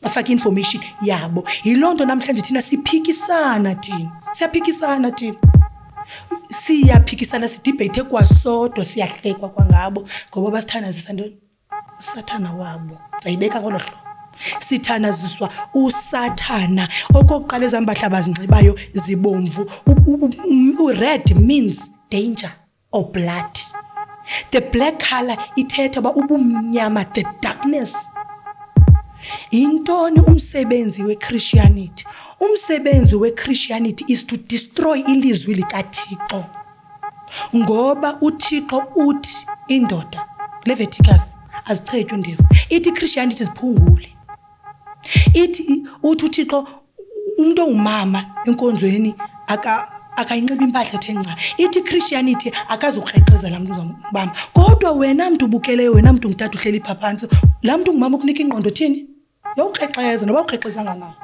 afake information yabo. Yilonto namhlanje thina siyaphikisana sidebate kwasodwa siyahlekwa kwangabo ngoba basithanazisa ntoni usathana wabo. Ayibeka ngolo hlobo. Sithanaziswa usathana. Okokuqala ezambahla bazinxibayo zibomvu. Red means danger or blood. The black color ithetha ba ubumnyama, the darkness. Intoni umsebenzi weChristianity? Umsebenzi weChristianity is to destroy ilizwi likaThixo. Ngoba uThixo uthi indoda Leviticus azichetywe ndevu. Ithi Christianity ziphungule. Ithi uThixo umuntu ongumama enkonzweni akayinxiba impahla ethenca. Ithi Christianity akazukrexeza la muntu uzambamba. Kodwa wena muntu ubukeleyo, wena muntu ngithatha uhleli phaphansi, la muntu ungumama ukunika ingqondo thini? Yawukrexeza noba ukrexezanga nayo.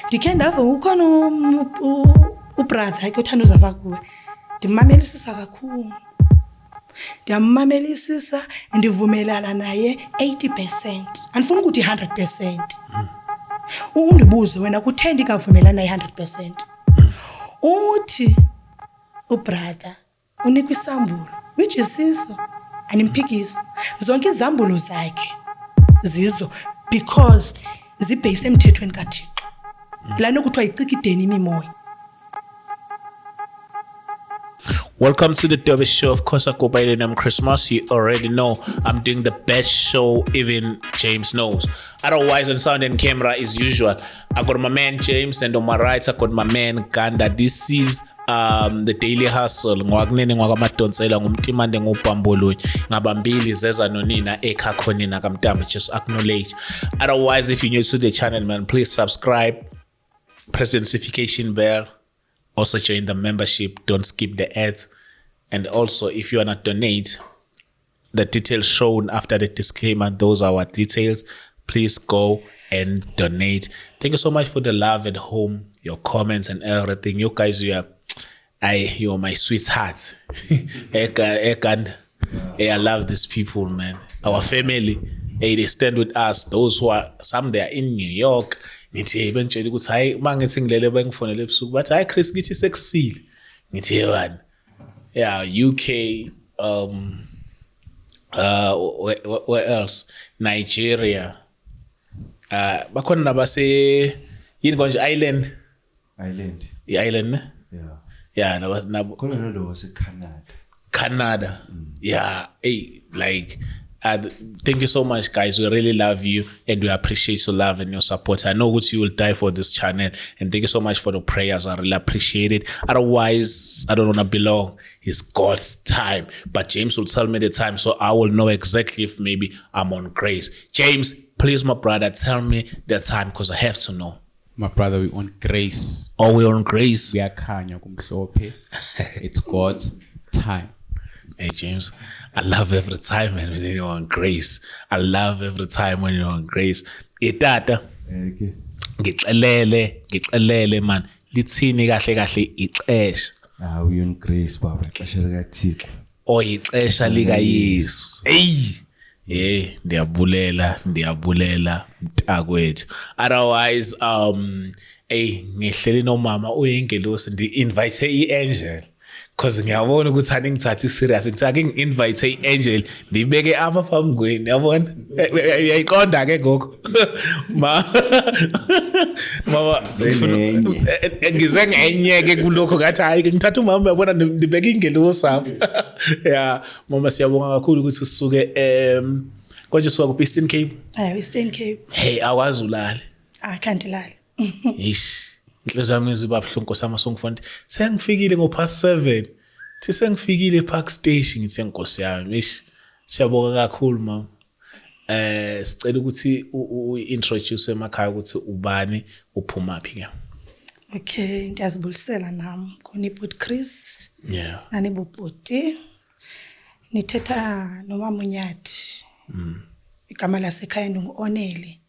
Ndikhe ndava ukhona ubrother ke uthanda uzava kuwe. Ndimamelisisa kakhulu. Ndiyamamelisisa ndivumelana naye 80%. Andifuni ukuthi 100%. Undibuze wena kutheni ndikavumelana naye 100%. Uthi ubrother unikwa isambulo which is siso animphikisi. Zonke izambulo zakhe zizo because zibhase emthethweni kaThixo. Lana kuthiwa icikideni imimoya. Welcome to the Derby Show. Of course, I go by the name Christmas. You already know I'm doing the best show, even James knows. Otherwise, on sound and camera, as usual, I got my man James, and on my right, I got my man Ganda. This is the Daily Hustle. Ngwakunene ngwakamadonsela ngumtimande ngubambolo ngabambili zeza nonina ekhakhonina kamtamba. Just acknowledge. Otherwise, if you're new to the channel, man, please subscribe, press the notification bell. Also join the membership. Don't skip the ads. And also, if you want to donate, the details shown after the disclaimer, those are our details. Please go and donate. Thank you so much for the love at home, your comments and everything. You guys, you're my sweethearts. I love these people, man. Our family, they stand with us. Those who are, some they are in New York. Ngithi eventually ukuthi hayi mangithi ngilele bengifonele ebusuku bathi hayi Chris ngithi sekusile ngithi yebani UK where else Nigeria bakhona nabase yini konje island ne nabo khona nalo wase Canada hey like thank you so much, guys. We really love you and we appreciate your love and your support. I know that you will die for this channel, and thank you so much for the prayers. I really appreciate it. Otherwise, I don't want to belong. It's God's time, but James will tell me the time, so I will know exactly if maybe I'm on grace. James, please, my brother, tell me the time because I have to know. My brother, we're on grace. Oh, we're on grace. It's God's time. Hey, James, I love every time when you're on grace. I love every time when you're on grace. Itata, ngixelele man, lithini kahle ixesha. We on grace baba, ixesha likaThixo. Oh, ixesha lika Yesu. Hey, ndiyabulela mntakwethu. Otherwise, hey, ngihleli nomama uyingelosi ndi-invite i-angel. Because ngiyabona ukuthi ani ngithatha serious ngithake ngi-invite i-angel ndibeke apha phambi kwenu yabona uyayiqonda ke ngoko mama ngize ngenye ke kulokho ngathi hayi ke ngithatha umama yabona ndibeke ingelosi apha mama siyabonga kakhulu ukuthi usuke konje suka ku Eastern Cape Eastern Cape hey awazi ulale khandilali ish inhliziyo yami iziba buhlungu sama songifunda sengifikile ngo-past 7 thi sengifikile ePark Station ngithi inkosi yami ish siyabonga kakhulu mama sicela ukuthi u-introduce emakhaya ukuthi ubani uphuma phi ke Okay ndiyazibulisela nami khona iBut Chris nani bubhuti nithetha nomama uNyathi igama lasekhaya ndingu-Onele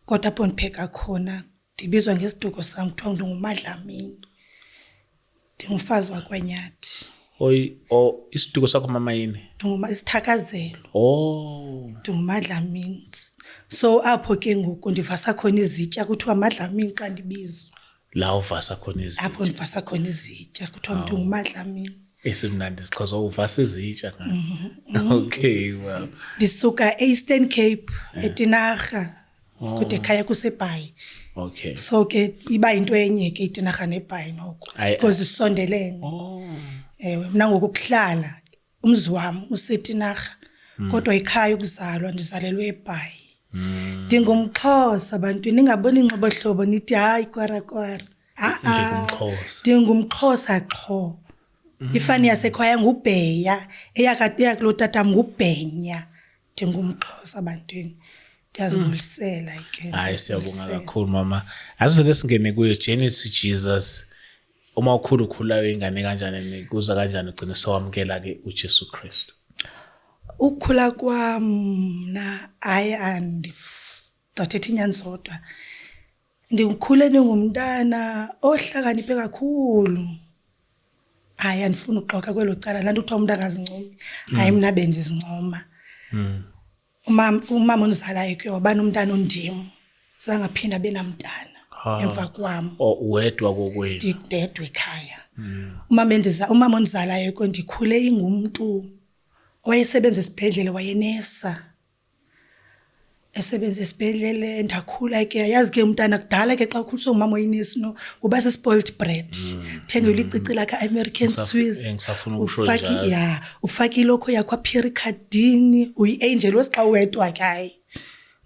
kodwa apho ndipheka khona ndibizwa ngesiduko sami kuthiwa ndinguMadlamini ndingumfazi wakwaNyathi o isiduko sakho mama yini? Nguma isithakazelo. Oh. NdinguMadlamini. So apho ke ngoku ndivasa khona izitya kuthiwa Madlamini xa ndibizwa. La uvasa khona izitya. Apho ndivasa khona izitya kuthiwa ndinguMadlamini. Esimnandi isixhosa uvasa izitya ngani. Okay, well. Ndisuka eEastern Cape eTinarha. Kude ekhaya kuseBhayi. Okay. So ke iba into enye ke iTinarha neBhayi noko. Because isondelene. Ewe mina ngokuhlala umzi wami useTinarha. Kodwa ekhaya ukuzalwa ndizalelwe eBhayi. Ndingumxhosa abantu ningaboni inxobohlobo nithi hayi kwara. Ndingumxhosa qho. Ifani yasekhaya nguBheya, eyakulotata nguBhenya. Ndingumxhosa abantwini. Ndiyazibulisela ke. Hayi siyabonga kakhulu mama. Asivele singene kuyo Journey to Jesus. Uma ukhula ingane kanjani kuza kanjani ugcina sewamkela ke uJesu Kristu? Ukukhula kwami na ndathetha inyani zodwa. Ndikhule ngumntana ohlakaniphe kakhulu. Andifuna uxoka kwelo cala lanto kuthiwa umuntu akazincoma. Hayi mina bendizincoma. Umama onizalayo ke waba nomntana ondim. Zangaphinda benamntana emva kwami. Wedwa kokwenu. Ndidedwe ekhaya. Umama onizalayo ke ndikhule ingumuntu owayesebenza esibhedlele wayenesa. Esebenza esibhedlele ndakhula ke yazi ke umntana kudala ke xa ukhuliswe ngumama oyinesi no kuba spoiled brat. Thengelwa icici lakhe American Swiss. Engisafuna ukusho njalo. Ufaki ilokho yakho Pericardini uyiangel wesixa wedwa ke hayi.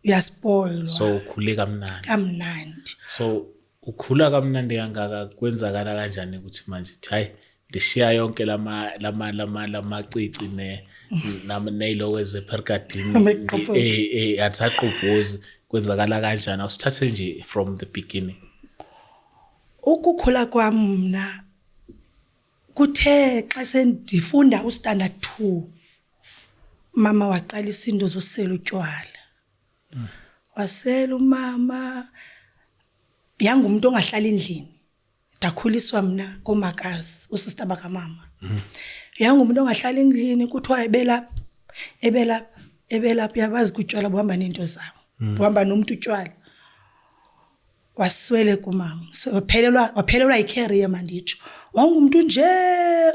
Uyaspoilwa. So ukhule kamnandi. So ukhula kamnandi kangaka kwenzakala kanjani ukuthi manje hayi ndishiya yonke lamacici neyiloko zePericardini atsaqubhozi kwenzakala kanjani awusithathe nje from the beginning? Ukukhula kwami mina kuthe xa sendifunda uStandard 2 mama waqala isinto zosela utywala. Wasela umama yangumuntu ongahlala endlini. Ndakhuliswa mina komakazi usister bakamama. Yangumuntu ongahlala endlini kuthiwa ebelapha yabazi kutywala buhamba nento zawo. Buhamba nomuntu utywala. Waswele kumama. So waphelelwa icareer manditsho. Wangumuntu nje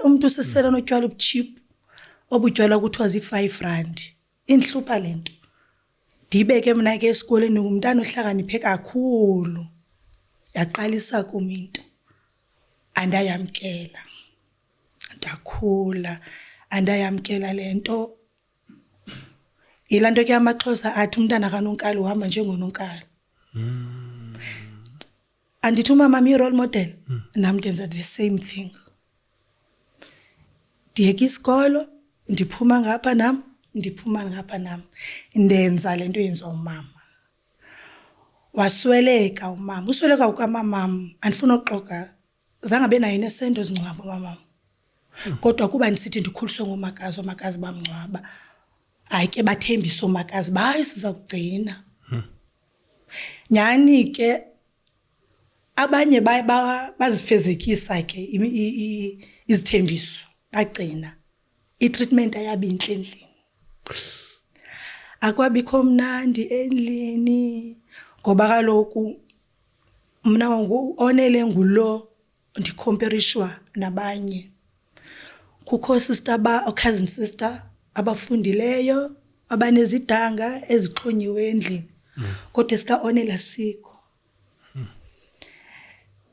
umuntu usesela notywala obucheap. Obutywala kuthiwa zi5 inhlupha lento. Ndibeke mina ke esikoleni ngumntana ohlakaniphe kakhulu. Yaqalisa kuminto. Andayamkela. Ndakhula andayamkela lento. Ilanto ke amaXhosa athi umntana kanonkali uhamba njengononkali. Andithi umama mi role model nami ndenza the same thing. Ndiyeka isikolo ndiphuma ngapha nami ndiphuma ngapha nami ndenza lento yenziwa umama. Wasweleka umama. Usweleka ukamama andifuna uxoka zangabe nayo nesendo zingcwaba mama. Kodwa kuba ndisithi ndikhuliswe ngomakazi bamngcwaba. Hayi ke bathembisa omakazi bayi siza kugcina. Nyani ke abanye bazifezekisa ke izithembiso bagcina. I-treatment ayabinhle endlini. Akwabikho mnandi endlini ngoba kaloku mina onele ngulo ndikomparishwa nabanye. Kukho cousin sister abafundileyo abanezidanga ezixhonyiwe endlini. Kodwa sika onela sikho.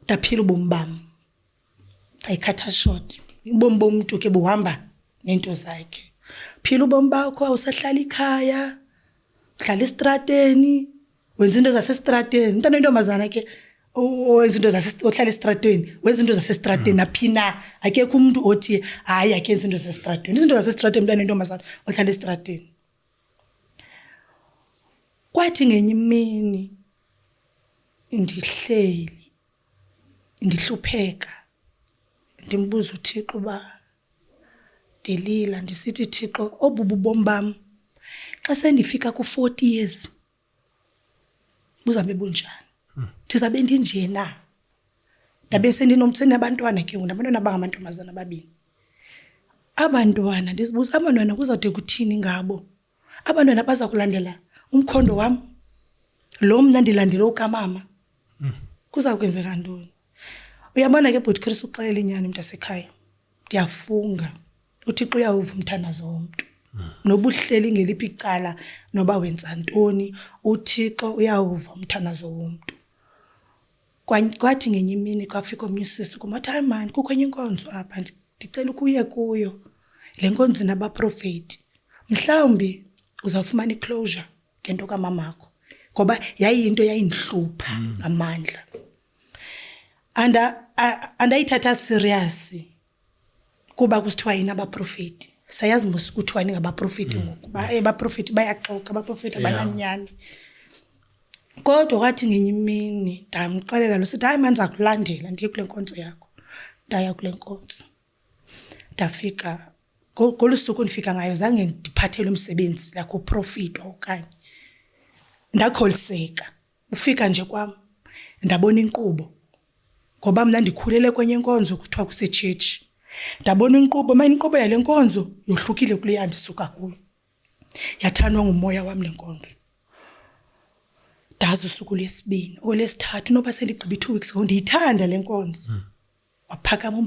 Ndaphila ubomi bami. Ayikhatha short. Ubomi bomuntu ke buhamba nento zakhe. Phila ubomi bakho awusahlala ikhaya. Uhlala estrateni, wenza into zasestrateni. Umntana wentomazana ke wenza into ohlala estrateni, wenza into zasestrateni naphina. Akekho umuntu othi hayi akenza into zasestrateni. Izinto zasestrateni umntana wentomazana ohlala estrateni. Kwathi ngenye imini ndihleli ndihlupheka ndimbuza uThixo ba ndilila ndisithi Thixo obububomi bami xa sendifika ku40 years buzabe bunjani ndizabe ndinje na ndabe sendinomtseni abantwana ke nabantwana abangamantombazana ababini abantwana ndizibuza abantwana kuzawude kuthini ngabo abantwana baza kulandela umkhondo wami lo mna ndilandela ukamama kuza kwenzeka ntoni uyabona ke bhuti Chris uxelela inyani mntasekhaya ndiyafunga uThixo uyawuva umthandazo womuntu nobuhleli ngeliphi icala noba wenza ntoni uThixo uyawuva umthandazo womuntu kwathi ngenye imini kwafika umnyusisi kumathi hayi man kukho enye inkonzo apha ndicela ukuye kuyo le nkonzo nabaprofeti mhlawumbi uzawufumana iclosure ngento kamamakho ngoba yayinto yayinhlupha ngamandla andayithatha serious kuba kusithiwa yini abaprofeti sayazi mos kuthiwa ni ngabaprofeti ngoku abaprofeti bayaxoka abaprofeti abananyani kodwa kwathi ngenye imini ndamxelela lo sithi hayi manza kulandela ndiye kule nkonzo yakho ndaya kule nkonzo ndafika ngolusuku ndifika ngayo zange ndiphathele umsebenzi la kuprofitwa okanye ndakholiseka ufika nje kwam ndabona inkqubo ngoba mina ndikhulele kwenye inkonzo kuthiwa kusechurch ndabona inkqubo inkqubo yale nkonzo yohlukile kule yandisuka kuyo yathandwa ngumoya wami le nkonzo ndazi usuku lesibini olesithathu noba sendigqiba 2 weeks ago ndiyithanda le nkonzo waphakama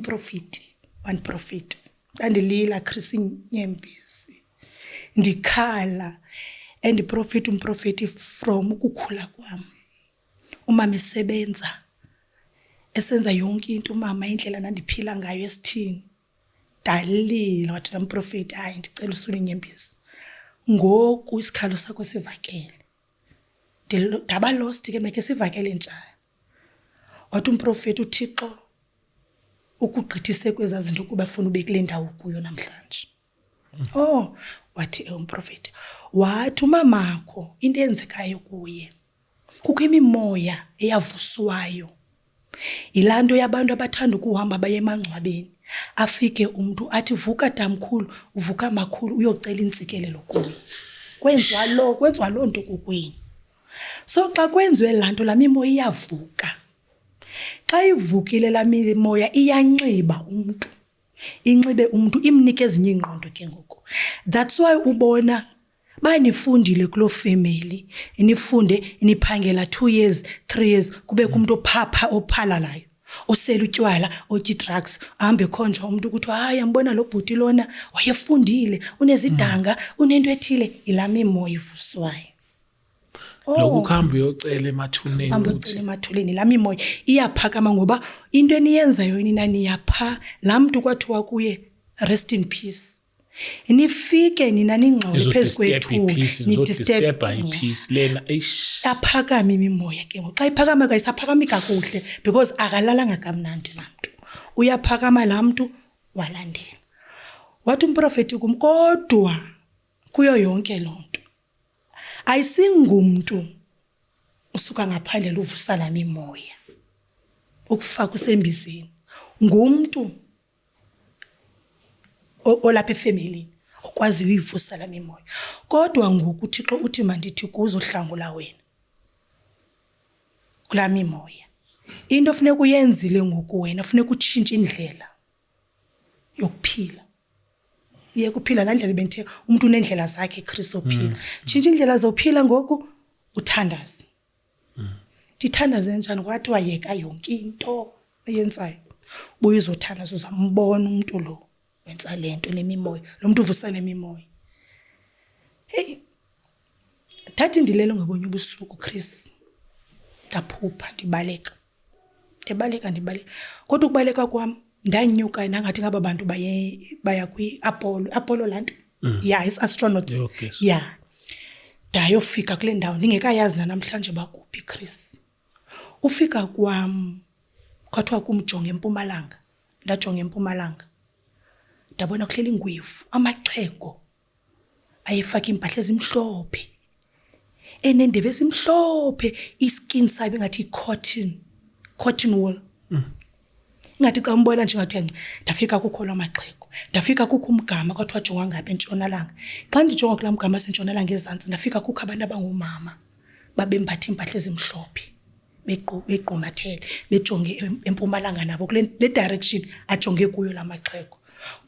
one prophet andilila Chris Nyembezi ndikhala and umprofeti from ukukhula kwami umama esebenza esenza yonke into umama indlela nandiphila ngayo esithini dalila wathi umprofeti hayi ndicela usule Nyembezi ngoku isikhalo sakho sivakele ndaba lost ke make sivakele njani wathi umprofeti uThixo ukugqithise kwezazinto kuba ufuna ube kule ndawo kuyo namhlanje wathi umprofeti wathi umamakho into enzekayo kuye kukho imimoya eyavuswayo ilanto yabantu abathanda ukuhamba baye emangcwabeni afike umuntu athi vuka tamkhulu uvuka makhulu uyocela intsikelelo kuye kwenziwa lo nto kukwini so xa kwenziwe lanto la mimoya iyavuka xa ivukile la mimoya iyanxiba umuntu inxibe umuntu imnike ezinye ingqondo ke ngoku that's why ubona banifundile kulo family nifunde niphangela 2 years 3 years kube kumuntu ophalalayo osela utywala otyi drugs ahambe khonjwa umuntu ukuthi hayi ambona lo bhuti lona wayefundile unezidanga unento ethile ilami imoya ivuswayo lokukhamba uyocela emathuneni ucela emathuleni lami imoya iyaphakama ngoba into eniyenzayo nina niyapha la muntu kwathiwa kuye rest in peace nifike nina ningxole phezukwethu nidisturb ipeace lena aphakama imimoya ke ngoxa iphakama kayisaphakami kakuhle because akalalanga kamnandi lamuntu uyaphakama la muntu walandela wathi umprofeti kumkodwa kuyo yonke lonto ayisingumuntu usuka ngaphandle luvusa la mimoya ukufaka usembizeni ngumuntu olapha efamily okwazi uyivusa la mimoya kodwa ngoku uThixo uthi mandithi kuzohlangula wena kula mimoya into ofuneka uyenzile ngoku wena ufuneka utshintshe indlela yokuphila iye kuphila la ndlela benthe umuntu unendlela zakhe Kristo ophila tshintsha indlela zophila ngoku uthandaze ndithandaze njani kwathi wayeka yonke into eyenzayo buye uzothandaza uzambona umuntu lo wenza lento lemimoya lo muntu uvusa lemimoya hey thathi ndilelo ngabonye ubusuku Chris ndaphupha ndibaleka kodwa ukubaleka kwami ndanyuka nangathi ngaba bantu baya kwi-Apollo lanto is astronauts ndayofika kule ndawo ndingekayazi namhlanje bakuphi Chris ufika kwam kwathiwa kumjonga eMpumalanga ndajonga eMpumalanga ndabona kuhlela ingwevu amaxhego ayefaka impahla ezimhlophe enendebe esimhlophe iskin sabe ngathi cotton wool ngathi xa umbona nje ngathi ndafika kukho lamaxhego ndafika kukho umgama kwathiwa jonga ngapha eNtshonalanga xa ndijonga kula mgama eseNtshonalanga ezantsi ndafika kukho abantu abangomama babembatha impahla ezimhlophe beqomathele bejonge eMpumalanga nabo kule direction ajonge kuyo lamaxhego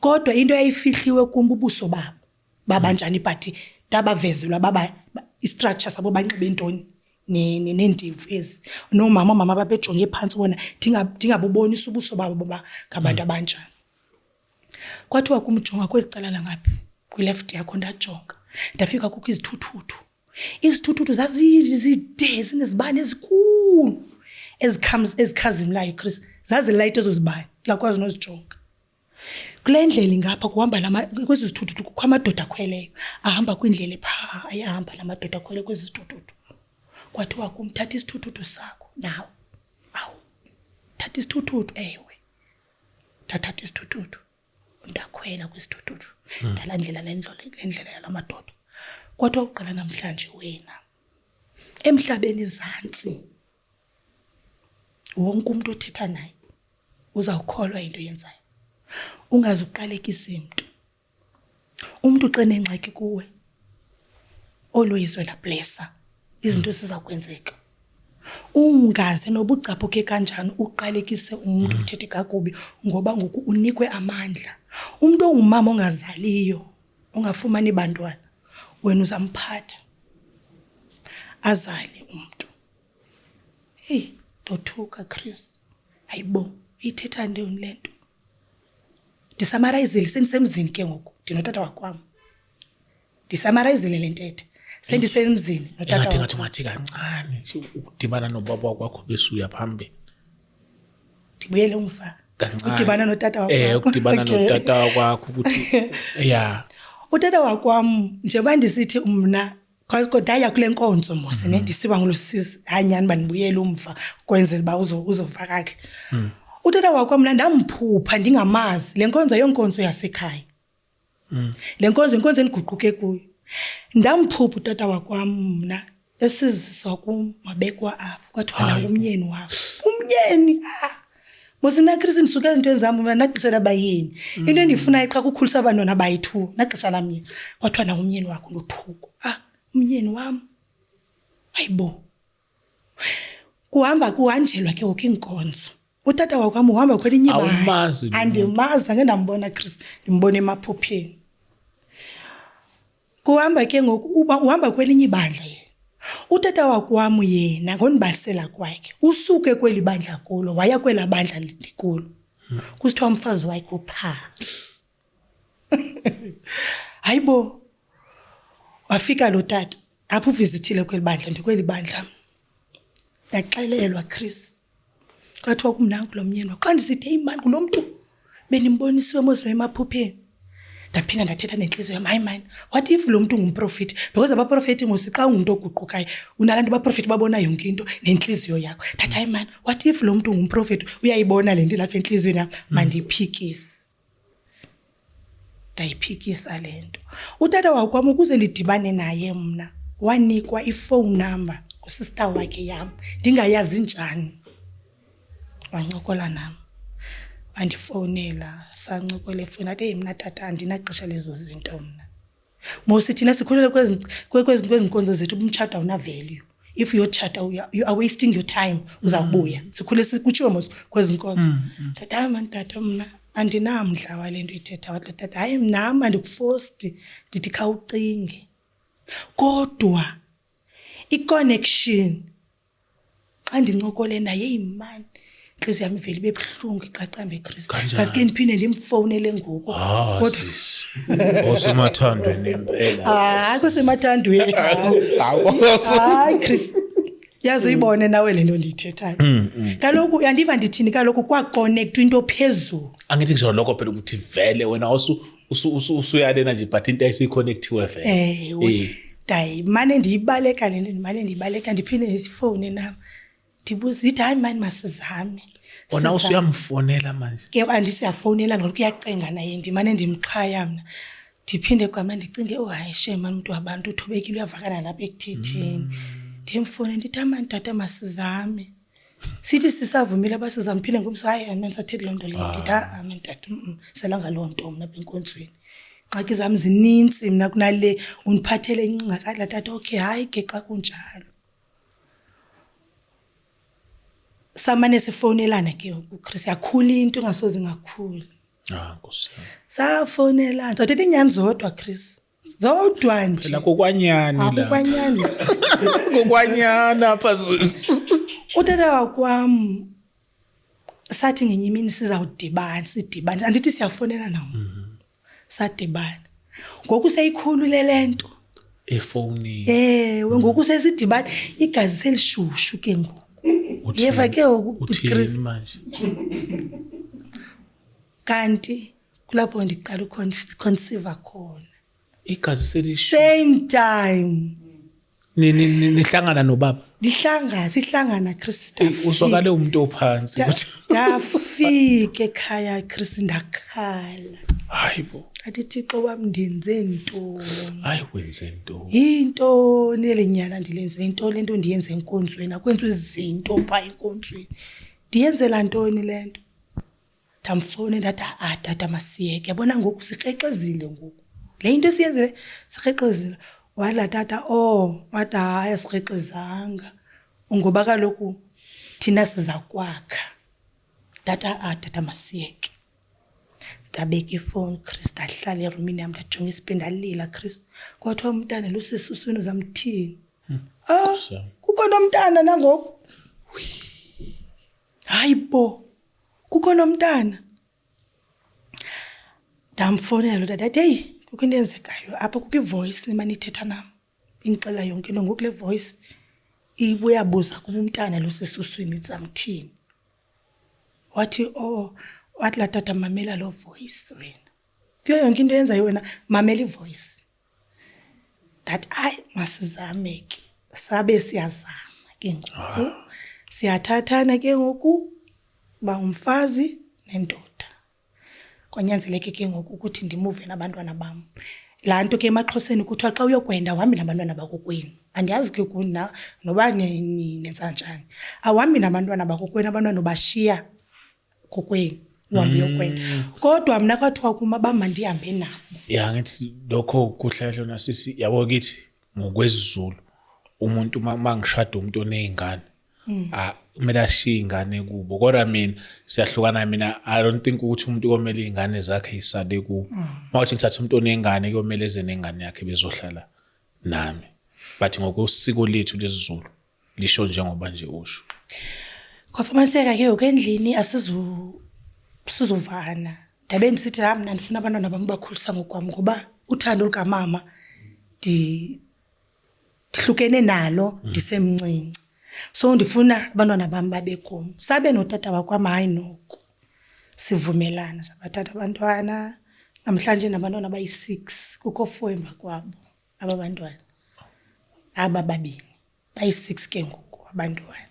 kodwa into eyayifihliwe kumbubuso babo babanjani but dabavezelwa baba istructure sabo banxibe intoni nendivu ezi nomama babejonge phansi bona ndingabubonisa ubuso babo boba ngabantu abanjani. Kwathiwa kumjonga kweli cala langaphi kwi-left yakho ndajonga ndafika kukho izithuthuthu zazizide zinezibane ezikhulu ezikhazimlayo Chris zazilayite ezo zibane ngiyakwazi nozijonga. Kule ndlela ngapha kuhamba kwezi zithuthuthu kukho amadoda akhweleyo ahamba kwindlela pha ayahamba lamadoda akhwele kwezi zithuthuthu. Kwathiwa kumthatha isithuthuthu sakho nawe thatha isithuthuthu ewe ndathatha isithuthuthu ndakhwela kwisithuthuthu ndalandlela le ndlela yalamadoda. Kwathiwa uqala namhlanje wena emhlabeni izantsi wonke umuntu othetha naye uzawukholwa into yenzayo. Ungazuqalekisa umuntu uqene ingxaki kuwe always wena blessa izinto sizakwenzeka. Ungaze nobucaphuke kanjani uqalekise umuntu uthethe kakubi ngoba ngoku unikwe amandla. Umuntu ongumama ongazaliyo ungafumani bantwana wena uzamphatha azale umuntu. Hey dothuka Chris hayibo ithetha ndoni lento. Ndisamarizile sendisemzini ke ngoku ndinotata wakwam. Ndisamarizile lentethe sendisemzini notata wakwam. Ngathi ngathi kancane nje ukudibana nobaba wakho besuya phambili. Ndibuyele umfa. Kancane. Udibana notata wakwam. Ukudibana notata wakho ukuthi yeah. Utata wakwam njengoba ndisithi mna kodwa ya kule nkonzo mose ndisiba ngolosisi hanyani bandibuyele umva kwenzela ba uzova kahle. Utata wakwam mna ndamphupha ndingamazi le nkonzo yonkonzo yasekhaya. Le nkonzo inkonzo endiguquke kuyo. Ndamphupha utata wakwam mna esizisa kumabekwa apho kwathiwa na umyeni wakho. Umyeni Mosina Chris ndisuka into ezami mina naxesha bayini. Into endifuna xa kukhulisa abantwana abayi2 naxesha lami kwathiwa na umyeni wakho nothuko. Umyeni wami. Hayibo. Kuhanjelwa ke ngoku inkonzo. Utata wakwam uhamba kwelinye ibala. Andimazi ngeke ndambona Chris ndimbone emaphupheni. Kuhamba ke ngoku uhamba kwelinye ibandla yena. Utata wakwam yena ngonibalisela kwakhe usuke kweli bandla kulo waya kwela bandla likulo. Kusithiwa umfazi wakhe upha. Hayibo. Wafika lo tata apho uvizithile kweli bandla ndikweli bandla. Ndaxelelwa Chris. Kwathiwa kumnanku lo myeni wakho xa ndisithe imani kulo mntu benimbonisiwe mose emaphupheni. Ndaphinda ndathetha nenhliziyo yami hayi what if lo muntu ngumprofeti because abaprofeti mose xa ungumuntu oguqukayo unalantu abaprofeti babona yonke into nenhliziyo yakho. Ndathi hayi what if lo muntu ngumprofeti uyayibona le nto lapha enhliziyweni yami mandiphikise. Ndayiphikisa lento. Utata wakwam ukuze ndidibane naye mna wanikwa iphone number kusister wakhe yami ndingayazi njani. Wancokola nami. Andifonela sancokola efoni athi mina tata andinaxesha lezo zinto mna. Mose thina sikhulele kwezi nkonzo zethu umtshata una value. If your chat you are wasting your time uzawubuya. Sikhule sikutshiwe mose kwezi nkonzo. Tata mna andinamdla walento ithetha wathi tata hayi mnami andikuforced ndithi khawucinge. Kodwa i-connection xa ndincokole naye imani inhliziyo yami vele bebhlungu iqaqambe Chris. Kasike ndiphinde ndimfonele ngoku. Kodwa osemathandweni impela. Kusemathandweni. Hayi Chris. Yazi uyibone nawe lento ndiyithethayo. Kaloku yandiva ndithini kaloku kwaconnect into phezulu. Angithi ngisho lokho phela ukuthi vele wena usuyalena nje but into ayisiconnectiwe vele. Dayi mane ndiyibaleka lento ndibaleka ndiphinde isifone nami. Ndibuza ithi hayi mani masizame. Ona usuyamfonela manje. Ke andisiyafonela ngoku uyacenga naye ndimane ndimqhaya mina. Ndiphinde kwami ndicinge hayi shema umuntu wabantu uthobekile uyavakala lapha ekuthetheni. Ndimfone ndithi amani tata masizame. Sithi sisavumile abasizame phinde ngomso hayi mina ngisathethi lonto le ndithi amen tata selanga lonto mina benkonzweni. Xaki zami zininzi mina kunale uniphathele incakala tata okay hayi ke xa kunjalo. Samane sifonelana ke ngoku Chris yakhula into engasoze ngakhula. Nkosi. Safonelana zothetha inyani zodwa Chris zodwa nje La kokwanyani la. akukwanyani Kokwanyana apha sis. utata wakwam sathi ngenye imini sidibana andithi siyafonela nawo sadibana ngoku seyikhulule lento Efoni. ngoku sesidibana igazi selishushu ke ngoku yeva ke ngoku Chris manje. kanti kulapho ndiqala ukuconceive khona Igazi selisho. same time Nihlangana nobaba. sihlangana Chris Usokale umuntu ophansi. ndafika ekhaya Chris ndakhala Hayibo. athi Thixo wami ndenze ntoni Hayi wenze into. intoni lenyala ndilenzile into lento ndiyenze enkonzweni akwenziwe izinto pha enkonzweni ndiyenzela ntoni lento ndamfone ndathi tata masiyeke yabona ngoku sixexezile ngoku le into siyenzile sixexezile wala tata wathi hayi asixexezanga ngoba kaloku thina siza kwakha tata masiyeke ndabeka ifoni Chris ahlala erumini yami ndajonga isipenda alila Chris kwathiwa umntana lusesuswini uzamthini kukho nomntana nangoku hayibo kukho nomntana ndamfonela lo tata hey kukho into enzekayo apha kukho ivoice nimanithetha nam ingixela yonke into ngoku le voice ibuyabuza kuba umntana lusesuswini uzamthini wathi wathi la tata mamela lo voice wena kuyo yonke into yenzayo wena mamela ivoice that masizame ke sabe siyazama ke ngoku siyathathana ke ngoku ba umfazi nendoda kwanyanzeleke ke ngoku ukuthi ndimuve nabantwana bam laa nto ke emaXhoseni kuthiwa xa uyokwenda uhambi nabantwana bakokwenu andiyazi ke kuna noba nenza njani awuhambi nabantwana bakokwenu abantwana ubashiya kokwenu uhambe uyokwenda kodwa mna kwathiwa kuma bama ndihambe nabo ngithi lokho kuhlahla nasisi yabo kithi ngokwezizulu umuntu mangishada umuntu onezingane kumele ashiye ingane kubo kodwa mina siyahlukana mina I don't think ukuthi umuntu komele izingane zakhe isade kubo mawuthi ngithatha umuntu onezingane kuyomele eze nengane yakhe bezohlala nami but ngokusiko lethu lesizulu lisho njengoba nje usho kwafumaniseka ke ukendlini sizovana ndabe ndisithi mina ndifuna abantwana bami bakhulisa ngokwami ngoba uthando lukamama ndihlukene nalo ndisemncinci so ndifuna abantwana bami babe kum sabe notata wakwami hayi noko sivumelana sabathatha abantwana namhlanje nabantwana bayi6 kukho 4 emva kwabo abantwana babini bayi6 ke ngoku abantwana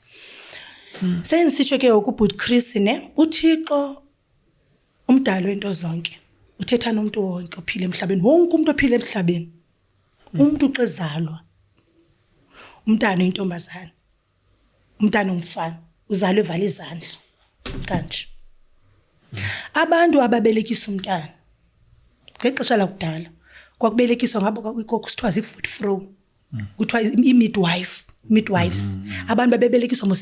sensitsho ke ukubhuti Chris uThixo umdalo wento zonke uthetha nomuntu wonke ophila emhlabeni wonke umuntu ophila emhlabeni umuntu uxezalwa umntana intombazana umntana umfana uzalwe evale izandla kanje abantu ababelekisa umntana ngexesha lakudala kwakubelekiswa ngabo kwakuthiwa zifoot fro kuthiwa midwives abantu babebelekiswa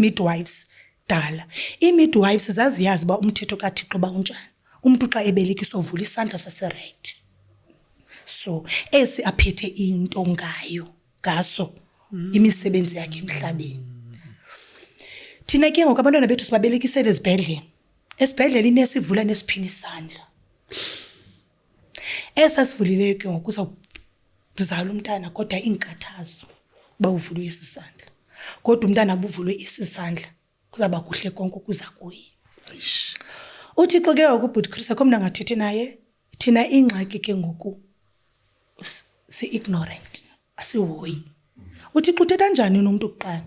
midwives dala midwives zaziyazi ba umthetho kaThixo ba unjani umuntu xa ebelekiswa uvula isandla sase-right so esi aphethe into ngaso imisebenzi yakhe emhlabeni thina ke ngoku abantwana bethu sibabelekisele esibhedlele inesivula nesiphini isandla esasivulileyo ke ngoku uzawuzala umntana kodwa inkathazo bawuvulwe isisandla kodwa umntana abuvulwe isisandla kuzaba kuhle konke kuza kuye uThixo ke ukubhuti Chris akho mna ngathethe naye thina ingxaki ke ngoku si-ignorant asihoyi uThixo uthetha njani nomuntu kuqala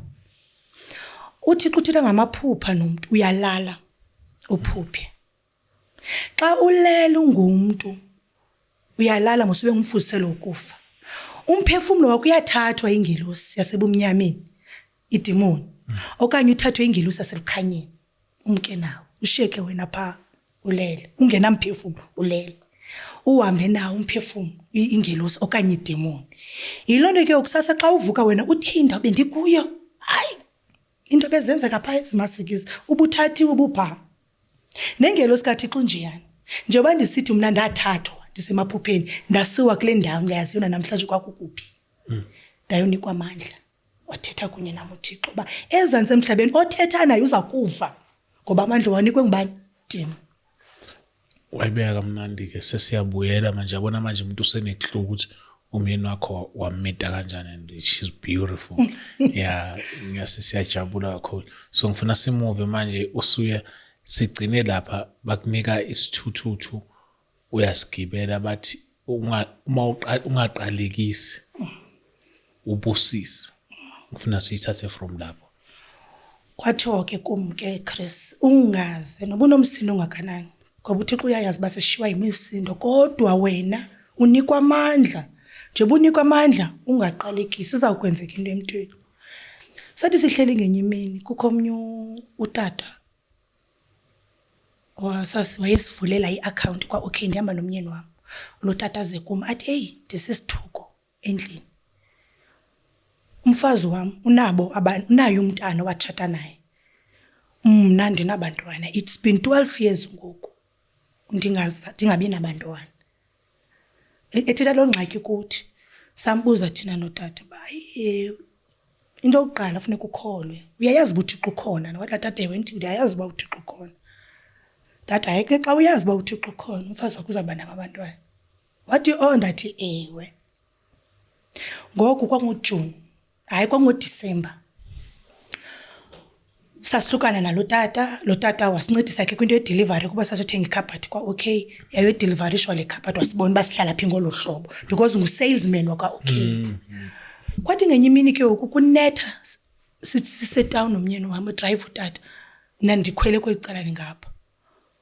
uThixo uthetha ngamaphupha nomuntu uyalala uphuphe xa ulela ungumntu uyalala ngosube ngumfuziselo ukufa umphefumulo wakho uyathathwa ingelosi yasebumnyameni idemoni okanye uthathwe ingelosi yaselukhanyeni umke nawo ushiyeke wena pha ulele ungenamphefumulo ulele uhambe nawo umphefumulo ingelosi okanye idemoni yiloo nto ke ukusasa xa uvuka wena uthe indawo bendikuyo hayi into bezenzeka pha ezimasikizi ubuthathiwe ubupha nengelosi kaThixo njeyani njengoba ndisithi mna ndathathwa ndisemaphupheni ndasiwa kule ndawo ngiyaziyona namhlanje kwakukuphi ndayonikwa amandla wathetha kunye nam uThixo uba ezantsi emhlabeni othetha naye uza kufa ngoba amandla wanikwe ngubani Tim. Wayibeka kamnandi-ke sesiyabuyela manje yabona manje umuntu usenekuhluka ukuthi umyeni wakho wamita kanjani and she's beautiful. Yeah, ngiyase siyajabula kakhulu. So ngifuna simuve manje usuya sigcine lapha bakunika isithuthuthu uyasigibela bathi ungaqalekisi ubusisi. Ngifuna siyithathe from lapho. Kwathiwa ke kumke Chris ungaze noba unomsindo ongakanani ngoba uThixo uyayazi basishiwa yimisindo kodwa wena unikwa amandla njengoba unikwa amandla ungaqalekisi izawukwenzeka into emntwini. Sathi sihleli ngenye imini kukho omnye utata wayesivulela i-account kwa okay ndihamba nomyeni wam lo tata ze kum athi hey ndisisithuko endlini umfazi wam unayo umntana watshata naye mna ndinabantwana it's been 12 years ngoku ndingabi nabantwana ethetha lo ngxaki kuthi sambuza thina notata bayi into yokuqala funeka ukholwe uyayazi uba uThixo ukhona nawathi tata ewenthi uyayazi uba uThixo ukhona tata hayi ke xa uyazi uba uThixo ukhona umfazi wakho uzaba nabo abantwana wathi ndathi ewe ngoku kwanguJune hayi kwangoDisemba sasihlukana nalo tata wasincedisa ke kwinto ye-delivery kuba sasothenga ikhabhathi kwa okay yayo-deliverishwa le khabhathi wasibona uba sihlala phi ngolo hlobo because ngu-salesman waka okay kwathi ngenye imini ke ngoku kunetha sisetawuni nomyeni wam udrayiva utata mna ndikhwele kweli cala lingapha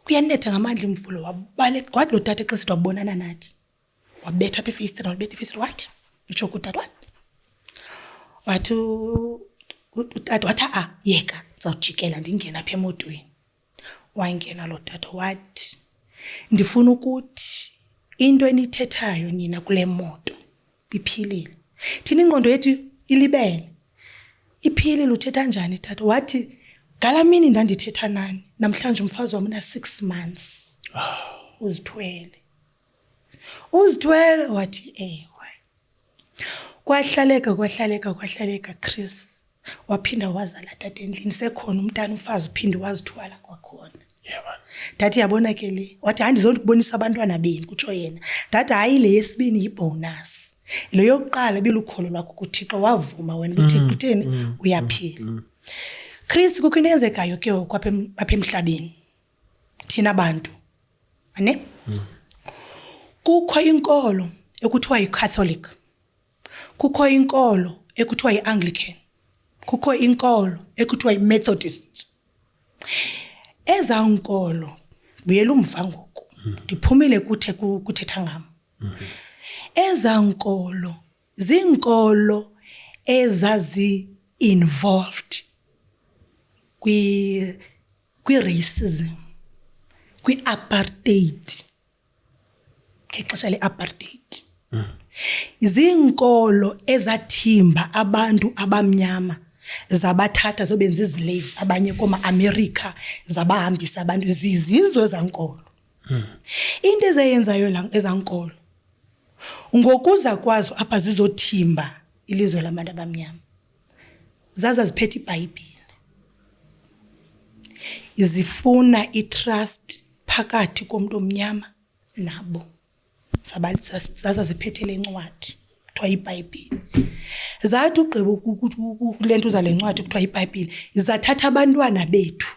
kuyanetha ngamandla imvulo wabaleka wathi lo tata exesithi wabonana nathi wabetha apha efeyistini wabetha efeyistini wathi utsho kutata wathi utata wathi yeka ndizawujikela ndingena apha emotweni wangena lo tata wathi ndifuna ukuthi into enithethayo nina kule moto iphilile thina ingqondo yethu ilibele iphilile uthetha njani tata wathi ngalamini ndandithetha nani namhlanje umfazi wam una 6 months uzithwele wathi ewe kwahlaleka Chris waphinda wazala tata endlini sekhona umntana umfazi uphinde wazithwala kwakhona ndathi yabona ke le wathi andizondikubonisa abantwana beni kutsho yena ndathi hayi le yesibini yibonus lo yokuqala bilukholo lwakho kuThixo wavuma wena uThixo utheni uyaphila. Chris kukho into eyenzekayo ke apha emhlabeni thina bantu ane kukho inkolo ekuthiwa yiCatholic kukho inkolo ekuthiwa yiAnglican kukho inkolo ekuthiwa yiMethodist eza nkolo buyela umva ngoku ndiphumile kuthetha ngam eza nkolo zinkolo ezazi involved kwi-racism kwi-apartheid ngexesha le-apartheid zinkolo ezathimba abantu abamnyama zabathatha zobenza islaves abanye koma-America zabahambisa abantu zizizo zankolo into ezayenzayo ezankolo ngokuza kwazo apha zizothimba ilizwe labantu abamnyama zaza ziphethe iBhayibhile zifuna itrust phakathi komuntu omnyama nabo zaza ziphethe lencwadi kuthiwa iBhayibhile zathi ugqiba kule nto zale ncwadi kuthiwa iBhayibhile zathatha abantwana bethu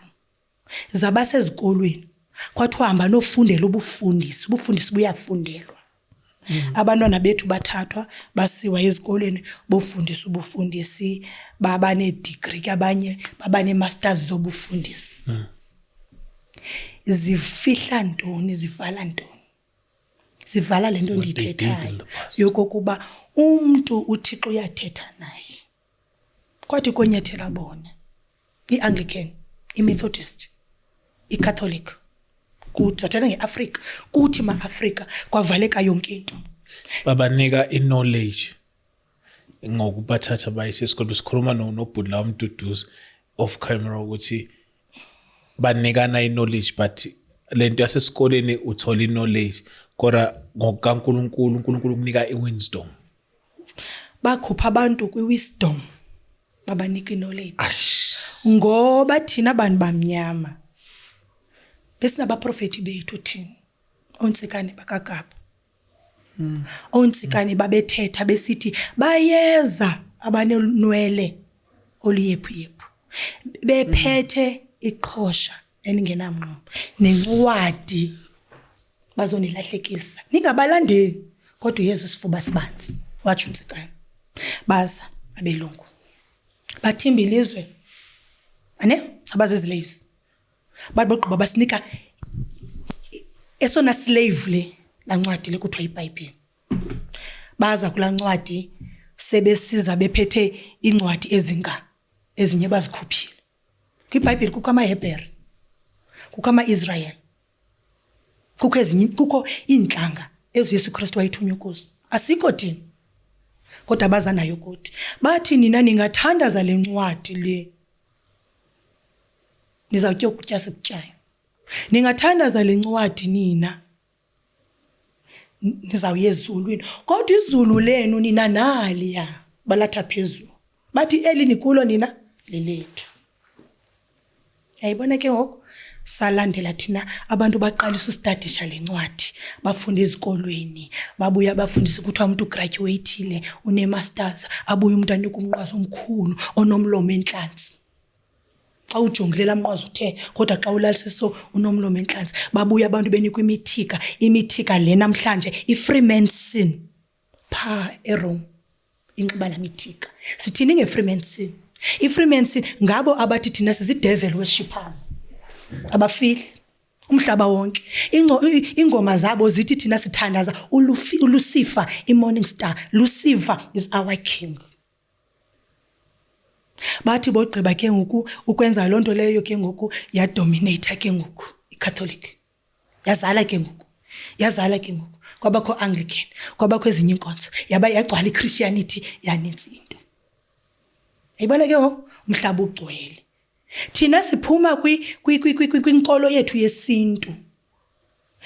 zabasezikolweni kwathiwa hamba nofundela ubufundisi buyafundelwa abantwana bethu bathathwa basiwa ezikolweni bofundisa ubufundisi baba ne-degree abanye baba ne-masters zobufundisi zifihla ntoni zivala ntoni zivala lento ndiyithethayo yokokuba umntu uThixo uyathetha naye kwathi konyathela bona iAnglican iMethodist iCatholic kuthi sathana ngeAfrika kuthi ma-Afrika kwavaleka yonke into babanika i-knowledge ngokubathatha bayise esikoleni sikhuluma nobhuti la uMduduzi off camera ukuthi banikana i-knowledge but lento yasesikoleni uthola knowledge kodwa ngokaNkulunkulu uNkulunkulu kunika iwisdom. Bakhupha abantu kwi-wisdom babanika knowledge. Ngoba thina abantu bamnyama besinabaprofeti bethu thina onsikane bakagaba. Onsikane babethetha besithi bayeza abanenwele oluyephu bephethe iqhosha elingenamnqo nencwadi bazonilahlekisa ningabalandeli kodwa uYesu sifuba sibanzi wathi unsikane baza abelungu bathimba ilizwe sabaze slaves bathi boqhuba basinika esona slave le la ncwadi le kuthiwa iBhayibheli baza kula ncwadi sebesiza bephethe incwadi ezinye bazikhuphile kwiBhayibheli kukho amaHebheru kukho amaIsrael kukho iintlanga eziYesu Kristu wayithunywa kuzo asikho thina kodwa baza nayo kuthi bathi nina ningathandaza le ncwadi le nizawutya ukutya sikutyayo ningathandaza le ncwadi nina nizawuya ezulwini kodwa izulu lenu nina naliya balatha phezulu bathi eli nikulo nina lelethu. Yayibona ke ngoku salandela thina abantu baqalisa ustadisha lencwadi bafunda ezikolweni babuya bafundisa ukuthi umuntu ugraduateile unemasters abuye umuntu anika umnqwazi omkhulu onomlomo enhlanzi xa ujongile lamnqwazi uthe kodwa xa ulalise so unomlomo enhlanzi babuya abantu benikwa imithika le namhlanje iFreemason eRome inxiba lamithika sithini ngeFreemason iFreemason ngabo abathi thina sizidevil worshippers abafihli umhlaba wonke ingoma zabo zithi thina sithandaza uLucifer iMorning Star. Lucifer is our king. Bathi bogqiba ke ngoku ukwenza lonto leyo ke ngoku ya dominate ke ngoku iCatholic yazala ke ngoku kwabakho Anglican kwabakho ezinye inkonzo yaba yagcwala iChristianity yanintsi into. Ayibona ke ngoku umhlaba ugcwele thina siphuma kwinkolo yethu yesintu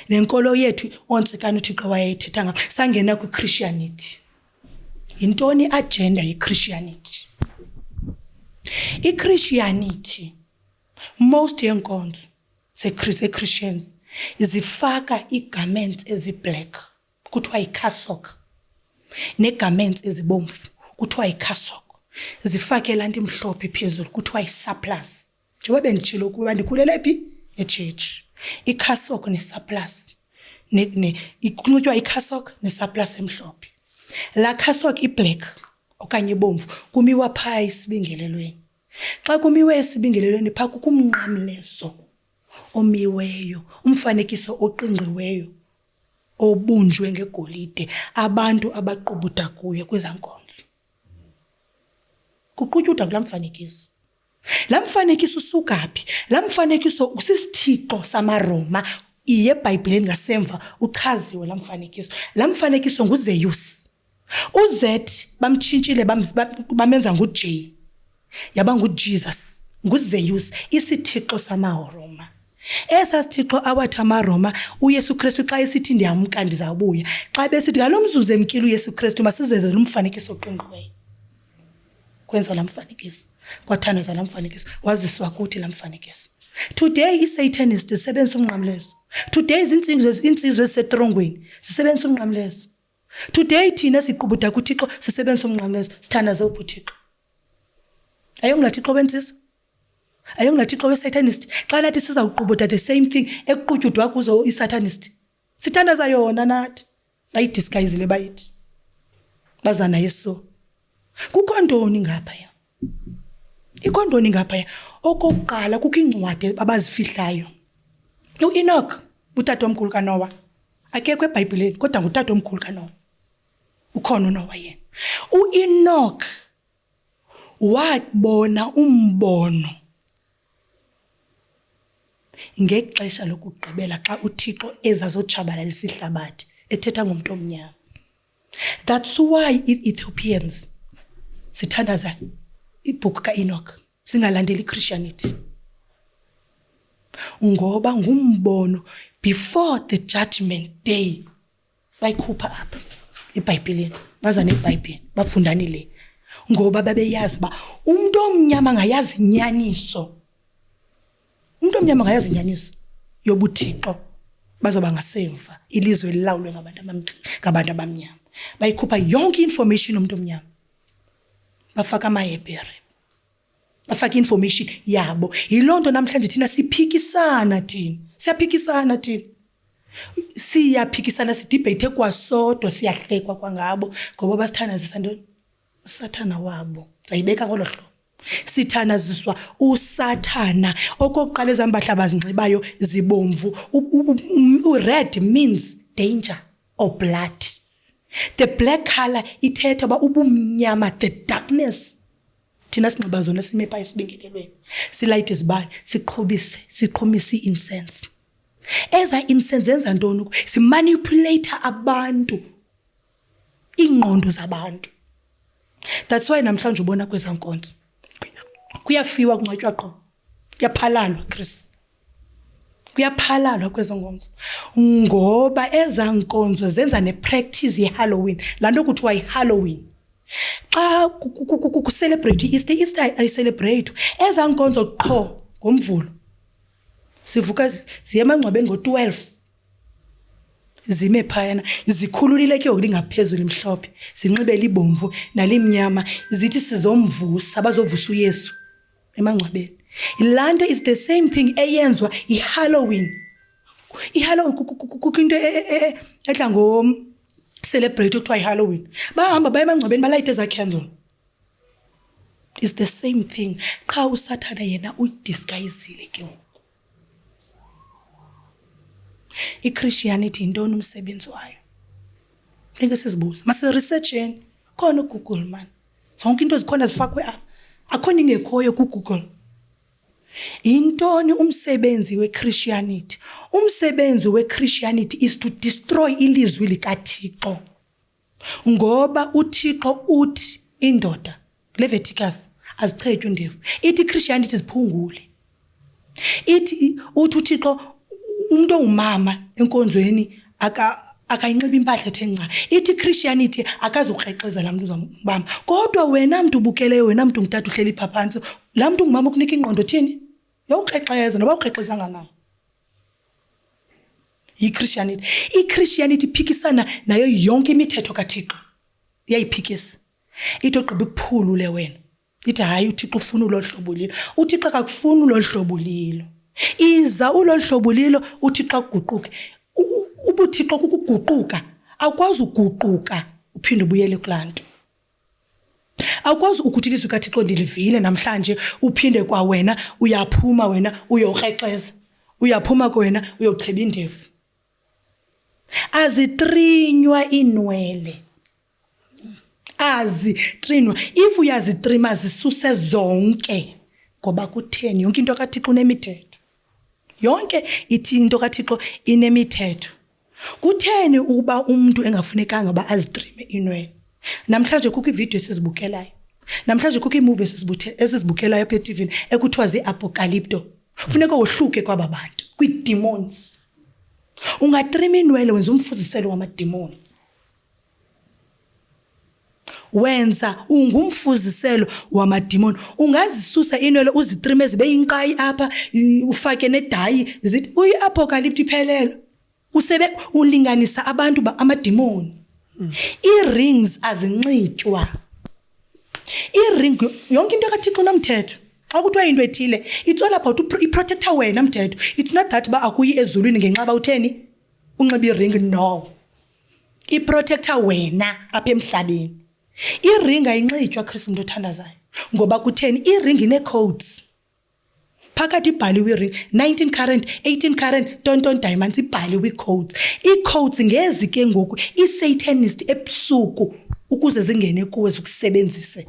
nenkolo yethu onsikana uThixo wayethetha ngayo sangena kwiChristianity. Yintoni agenda yeChristianity? iChristianity most yenkonzo se-Christians zifaka igarments eziblack kuthiwa iCassock negarments ezibomvu kuthiwa iCassock zifake lanto imhlophe phezulu kuthiwa isurplice. Njengoba benditshilo ukuba ndikhulele phi eChurch iCassock nesurplice ikunxitywa iCassock nesurplice emhlophe. La Cassock iblack okanye ibomvu kumiwa phaa isibingelelweni. Xa kumiwe isibingelelweni phaa kukumnqamlezo omiweyo umfanekiso oqingqiweyo obunjwe ngegolide abantu abaqubutha kuye kwezankonzo. Kuqutyuda kulamfanekiso. Lamfanekiso usukaphi? Lamfanekiso usisithixo samaRoma iyeBhayibhelini ngasemva uchaziwe lamfanekiso. Lamfanekiso nguZeus. uZ bamtshintshile bamenza nguJ yaba nguJesus nguZeus isithixo samaRoma. Esasithixo awathi amaRoma uYesu Kristu xa esithi ndiyamka ndizawubuya xa besithi ngalomzuzu emkile uYesu Kristu masizeze lumfanekiso oqingqiweyo kwenziwa lamfanekiso kwathandazwa lamfanekiso waziswa kuthi lamfanekiso. Today iSatanist isebenzisa umnqamlezo. Today insizwe ezisetrongweni zisebenzisa umnqamlezo. Today thina siqubutha kuThixo sisebenzisa umnqamlezo sithandaza uThixo. Ayongulathixo wensizwe ayongulathixo weSatanist xa nathi sizawuqubutha the same thing equtyudwa kuzo iSatanist sithandaza yona nathi bayidisguisele bayithi bazana Yesu. Kukho ntoni ngapha ya? Ikho ntoni ngapha ya? Okokuqala kukho incwadi abazifihlayo. uEnoch utata omkhulu kaNoah akekho eBhayibhelini kodwa ngutata omkhulu kaNoah. Ukhona uNoah yena. uEnoch wabona umbono ngexesha lokugqibela xa uThixo ezazotshabalalisa ihlabathi ethetha ngomuntu omnyama. That's why Ethiopians sithandaza ibook kaEnoch singalandeli iChristianity. ngoba ngumbono before the judgment day. Bayikhupha apha eBhayibhelini, baza neBhayibheli, bafundani le. Ngoba babeyazi ba umuntu omnyama ngayazi inyaniso. Umuntu omnyama ngayazi inyaniso yobuthixo bazoba ngasemva ilizwe elilawulwe ngabantu abamnyama. Bayikhupha yonke information umuntu omnyama. Bafaka amaHebhere. Bafaka information yabo. Yilonto namhlanje thina siphikisana thina. Siyaphikisana sidebate kwasodwa siyahlekwa kwangabo ngoba basithanazisa ntoni? Usathana wabo. Sayibeka ngolo hlobo. Sithanaziswa usathana. Okokuqala ezambahla abazinxibayo zibomvu. Red means danger or blood. The black color ithetha ba ubumnyama, the darkness. Thina sinxiba zona sime pha esibingelelweni. Silayite izibane, siqhumisa incense. Eza incense zenza ntoni? Simanipulate abantu. Ingqondo zabantu. That's why namhlanje ubona kweza nkonzo. Kuyafiwa kungcwatywa qho. Kuyaphalalwa Chris. Kuyaphalalwa kwezo nkonzo. Ngoba eza nkonzo zenza nepractice yeHalloween. Lanto kuthiwa iHalloween. Xa ku celebrate Easter ay celebrate. Eza nkonzo qho ngomvulo. Sivuka siye emangcwabeni ngo-12. Zime phayana zikhululile ke ngokulingaphezulu imhlophe. Sinxibele ibomvu nalimnyama zithi sizomvusa bazovusa uYesu emangcwabeni. Ilanda is the same thing eyenzwa iHalloween. iHalloween kukinto edla ngo celebrate ukuthiwa iHalloween. Bahamba baye emangcwabeni balayite eza candle. It's the same thing. Qha usathana yena udisguisile ke. iChristianity intoni umsebenzi wayo? Ngeke sizibuza. Mase researcheni khona uGoogle man. Zonke into zikhona zifakwe apha. Akhona ingekhoyo kuGoogle. Intoni umsebenzi weChristianity? Umsebenzi weChristianity is to destroy ilizwi likaThixo. Ngoba uThixo uthi indoda Leviticus azichethwe ndevu. Ithi Christianity ziphungule. Ithi uthi uThixo umuntu ongumama enkonzweni akayinxiba impahla ethenca. Ithi Christianity akazukrexeza la muntu uzambamba. Kodwa wena muntu ubukeleyo, wena muntu ngithatha uhleli phaphansi, la muntu ungumama ukunika ingqondo thini? Yawukrexeza noba ukrexezanga nayo. iChristianity. iChristianity iphikisana nayo yonke imithetho kaThixo. Iyayiphikisa. Ithi ogqiba ukuphulule wena. Ithi hayi uThixo ufuna ulohlobo lilo. uThixo akakufuni ulohlobo lilo. Iza ulohlobo lilo uThixo akuguquke. Ubuthixo kukuguquka. Awukwazi ukuguquka uphinde ubuyele kulanto. Awukwazi ukuthi ilizwi kaThixo ndilivile namhlanje uphinde kwa wena uyaphuma wena uyokrexeza. Uyaphuma kwena uyocheba indevu. Azitrinywa inwele. Azitrinywa. If uyazitrima zisuse zonke. Ngoba kutheni yonke into kaThixo unemithetho. Yonke ithi into kaThixo inemithetho. Kutheni ukuba umuntu engafunekanga ba azitrime inwele? Namhlanje kukho ivideo esizibukelayo. Namhlanje kukho imovie esizibukelayo apha eTV ekuthiwa ziApocalypto. Funeka wohluke kwaba bantu, kwi-demons. Ungatrima inwele wenza umfuziselo wamademoni. Wenza ungumfuziselo wamademoni. Ungazisusa inwele uzitrime zibe yinqayi apha ufake nedayi uyiApocalypto iphelele. Usebe ulinganisa abantu amademoni. Ii-rings azinxitywa. I-ring yonke into kaThixo nomthetho. Xa kuthiwa into ethile, it's all about i-protector wena mthetho. It's not that ba akuyi ezulwini ngenxaba utheni unxiba i-ring, no. I-protector wena apha emhlabeni. I-ring ayinxitywa Chris umuntu othandazayo. Ngoba kutheni i-ring ine-codes. Phakathi ibhaliwe i-ring 19 carat, 18 carat, tonton diamonds ibhaliwe i-codes. I-codes ngezi ke ngoku i-satanist ebusuku ukuze zingene kuwe zikusebenzise.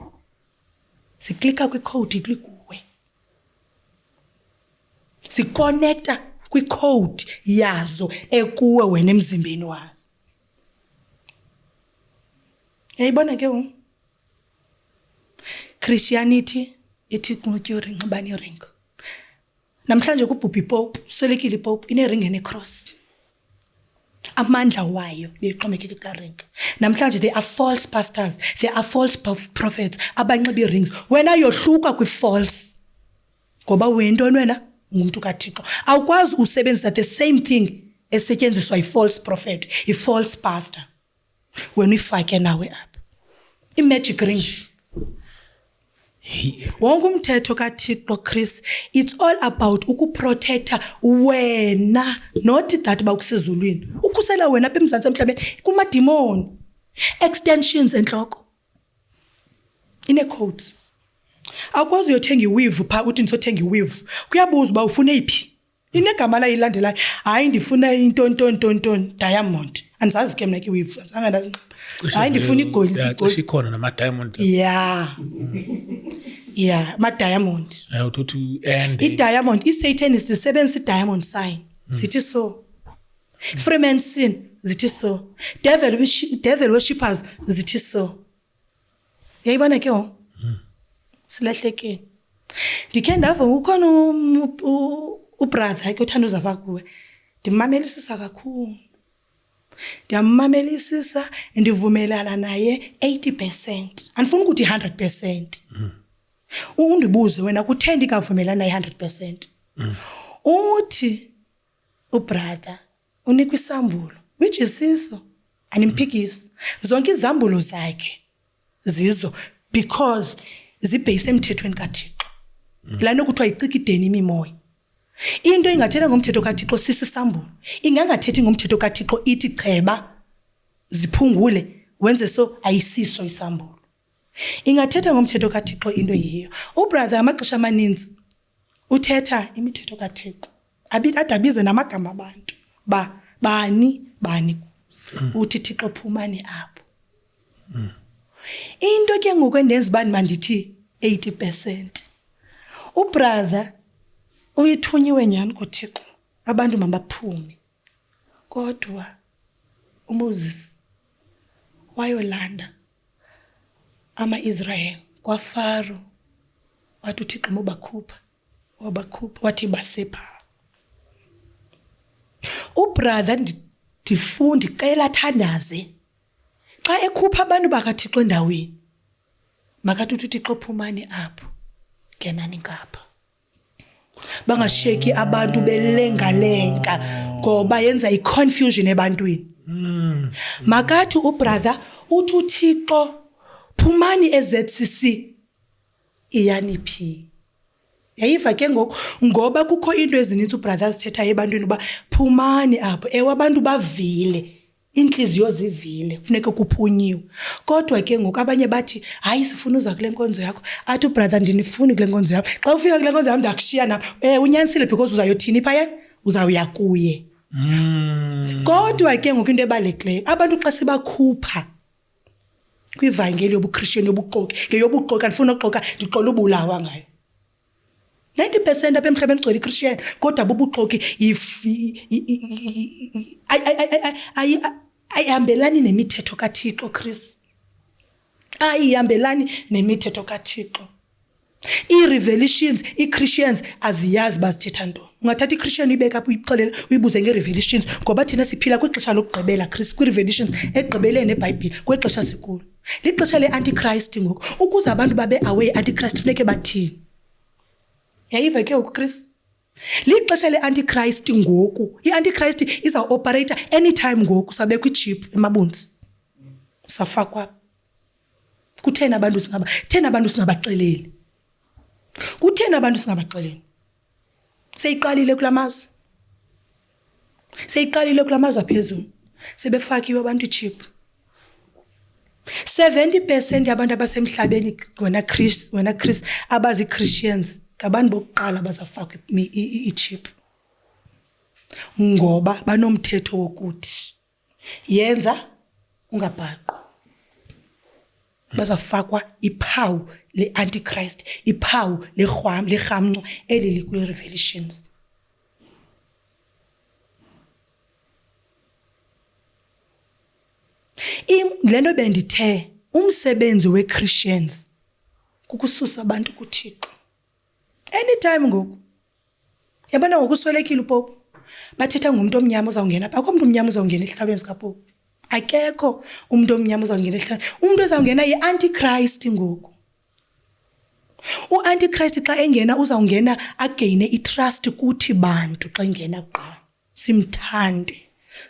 Siklika kwi-code iklikuwe. Siconnecta kwi-code yazo ekuwe wena emzimbeni wazo. Yayibona ke Christianity ithi kunxutywe ring, ngibani ring. namhlanje kubhubhi Pope swelekile Pope inering necross amandla wayo beyixhomekeke kulaa ring. Namhlanje there are false pastors, there are false prophets abanxiba ii-rings. Wena yohluka kwi-false ngoba uyintoni wena ngumntu kaThixo. Awukwazi usebenzisa the same thing esetyenziswa yi-false prophet, yi-false pastor. Wena uyifake nawe apha i-magic ring. Wonke umthetho kaThixo Chris, it's all about ukuprotecta wena, not that bawukusezulwini. Ukhusela wena apha eMzantsi emhlabeni kumadimoni. Extensions enhloko. Ine-code. Awukwazi uyothenga iweave phaa uthi ndisothenga iweave. Kuyabuza uba ufuna eyiphi. Inegama layo ilandelayo. Hayi ndifuna intontontonton diamond. Andizazi ke mna ke iweave. Azange ndazinqaba. Hayi ndifuna igold. Cishe ikhona nama-diamond. Yeah. Yeah, ma-diamond. Uthi and I-diamond, i-Satanist isebenzisa i-diamond sign. Zithi so. Freemason, zithi so. Devil worshippers, zithi so. Yayibona ke ho? Silahlekile. Ndikhe ndava ukhona ubrother ke uthanda uzapha kuwe. Ndimamelisisa kakhulu. Ndiyammamelisisa ndivumelana naye 80%. Andifuni ukuthi 100%. Undibuze wena kutheni kavumelana naye 100%. Uthi ubrother unikwa isambulo which is siso animphikisi. Zonke izambulo zakhe zizo because zibhase emthethweni kaThixo. Lana kuthiwa icika ideni imimoya. Into ingathetha ngomthetho kaThixo sisisambulo. Ingangathethi ngomthetho kaThixo ithi cheba ziphungule wenze so ayisiso isambulo. Ingathetha ngomthetho kaThixo into yiyo. Ubrother amaxesha amaninzi uthetha imithetho kaThixo. Adabize namagama abantu. Bani. Uthi Thixo phumani apho. Into ke ngokwendenza bani mandithi 80%. Ubrother uyithunyiwe nyani kuThixo abantu mabaphume. Kodwa uMoses wayolanda ama-Israel kwaFaro wathi uThixo wabakhupha wathi basepha. Ubrother ndifundi cela athandaze xa ekhupha abantu bakaThixo endaweni makathi uThixo phumani apho ngenani ngapha. Bangasheki abantu belengalenga ngoba yenza i-confusion ebantwini. Makathi ubrother uthi uThixo phumani eZCC iyaniphi. Yayiva ke ngoba kukho into ezininzi ubrothers thetha ebantwini uba phumani apho. Ewe abantu bavile, inhliziyo zivile, kufuneka kuphunyiwe. Kodwa ke ngoku abanye bathi hayi sifuna uza kule nkonzo yakho. Athi ubrother ndinifuni kule nkonzo yakho. Xa ufika kule nkonzo yakho ndakushiya napha. Unyanisile because uzayothini phaya? Uzawuya kuye. Kodwa ke ngoku into ebalulekileyo abantu xa sibakhupha kwivangeli yobuKristian yobuxoki, ngeyobuxoki andifuna uxoka ndiqola ubulawa ngayo. 90% apha emhlabeni igcwele iChristian kodwa bobuxoki ayihambelani nemithetho kaThixo Chris. Ayihambelani nemithetho kaThixo. I-revelations i-Christians aziyazi bazithetha ntoni. Ungathatha i-Christian uyibeka apho uyixelela uyibuze nge-revelations ngoba thina siphila kwixesha lokugqibela Chris kwi-revelations egqibelene neBhayibhile kwexesha sikulo. Lixesha le-antichrist ngoku. Ukuze abantu babe aware antichrist funeke bathini. Yayiva ke uChris. Lixesha le-antichrist ngoku. I-antichrist iza operator anytime ngoku sabe kwi-chip emabunzi. Safakwa. Kuthena abantu singabaxeleli. Kuthena abantu singabaxeleli. Seyiqalile kulamazwe. Seyiqalile kulamazwe aphezulu. Sebefakiwe abantu i-chip. 70% yabantu abasemhlabeni wena Chris abazi Christians ngabantu bokuqala bazafaka i-chip. Ngoba banomthetho wokuthi yenza ungabhaqwa. Bazafakwa iphawu le-antichrist, iphawu lerhamnco eli likwi-revelations. Lento bendithe umsebenzi we-Christians kukususa abantu kuThixo. Anytime ngoku Yabona ngokuswelekile uPope. Bathetha ngomuntu omnyama uzawungena apha. Akho umuntu omnyama uzawungena ehlalweni sikaPope. Akekho umuntu omnyama uzawungena ehlalweni. Umuntu ozawungena yi-Antichrist ngoku. U-Antichrist xa engena uzawungena againe i-trust kuthi bantu xa engena kuqala. Simthande.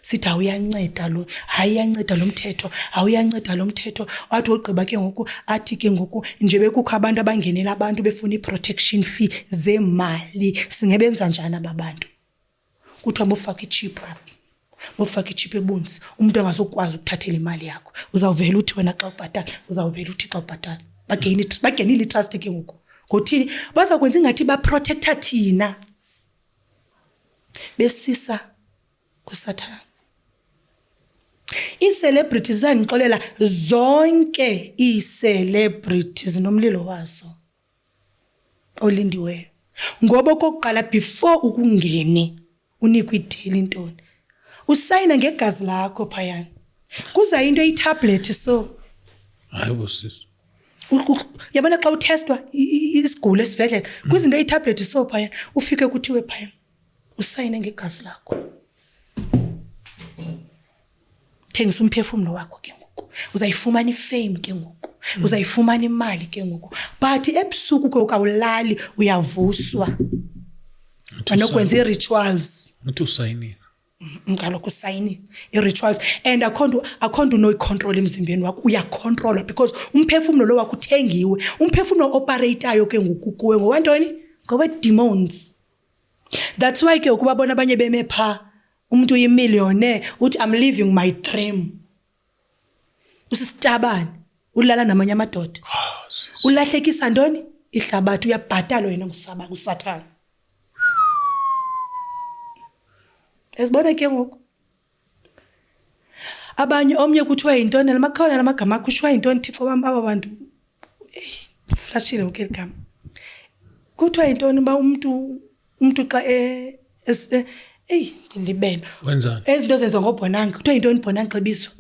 Sithi awuyanceda lo, hayi yanceda lo mthetho, awuyanceda lo mthetho. Wathi ogqiba ke ngoku athi ke ngoku nje bekukho abantu abangenela abantu befuna i-protection fee zemali. Singebenza njani ababantu? Kuthiwa bofaka i-chip up. Bofaka i-chip ebunzi. Umuntu angazokwazi ukuthathela imali yakho. Uzawuvela uthi wena xa ubhatala, uzawuvela uthi xa ubhatala. Bagenile i-trust ke ngoku. Ngothini? Bazakwenza ingathi ba-protecta thina. Besisa kuSathane. Ii-celebrities zanixolela zonke ii-celebrities nomlilo wazo olindiweyo. Ngoba okokuqala before ukungene unikwe ideal intoni. Usayina ngegazi lakho phayana. Kuza into eyi-tablet so. Hayi bosisi. Yabona xa utestwa isigulo esivedlela kuzinto eyi-tablet so phayana ufike kuthiwe phayana usayine ngegazi lakho. Thengisa umphefumulo wakho ke ngoku. Uzayifumana ifame ke ngoku. Uzayifumana imali ke ngoku. But ebusuku ke ukawulali uyavuswa. Banokwenza i-rituals. Uthi usayinile. Ngalokho usayinile i-rituals and akhonto unoyicontrol emzimbeni wakho uyacontrol because umphefumulo lo wakho uthengiwe. Umphefumulo operateayo ke ngoku kuwe ngowantoni? Ngowe demons. That's why ke ukuba bona abanye beme pha umuntu uyimillionaire uthi I'm living my dream. Usisitabani ulala namanye amadoda. Ulahlekisa ntoni? Ihlabathi uyabhatala wena ngusaba kuSathane. Esibona ke ngoku. Abanye omnye kuthiwa yintoni lamakhona lamagama kuthiwa yintoni Thixo wami aba bantu. Flashile uke ligama. Kuthiwa yintoni ba umuntu xa ndilibele. Wenzani? Ezinto zenziwa ngobhonanga. Kuthiwa yintoni ibhonanga xebiso?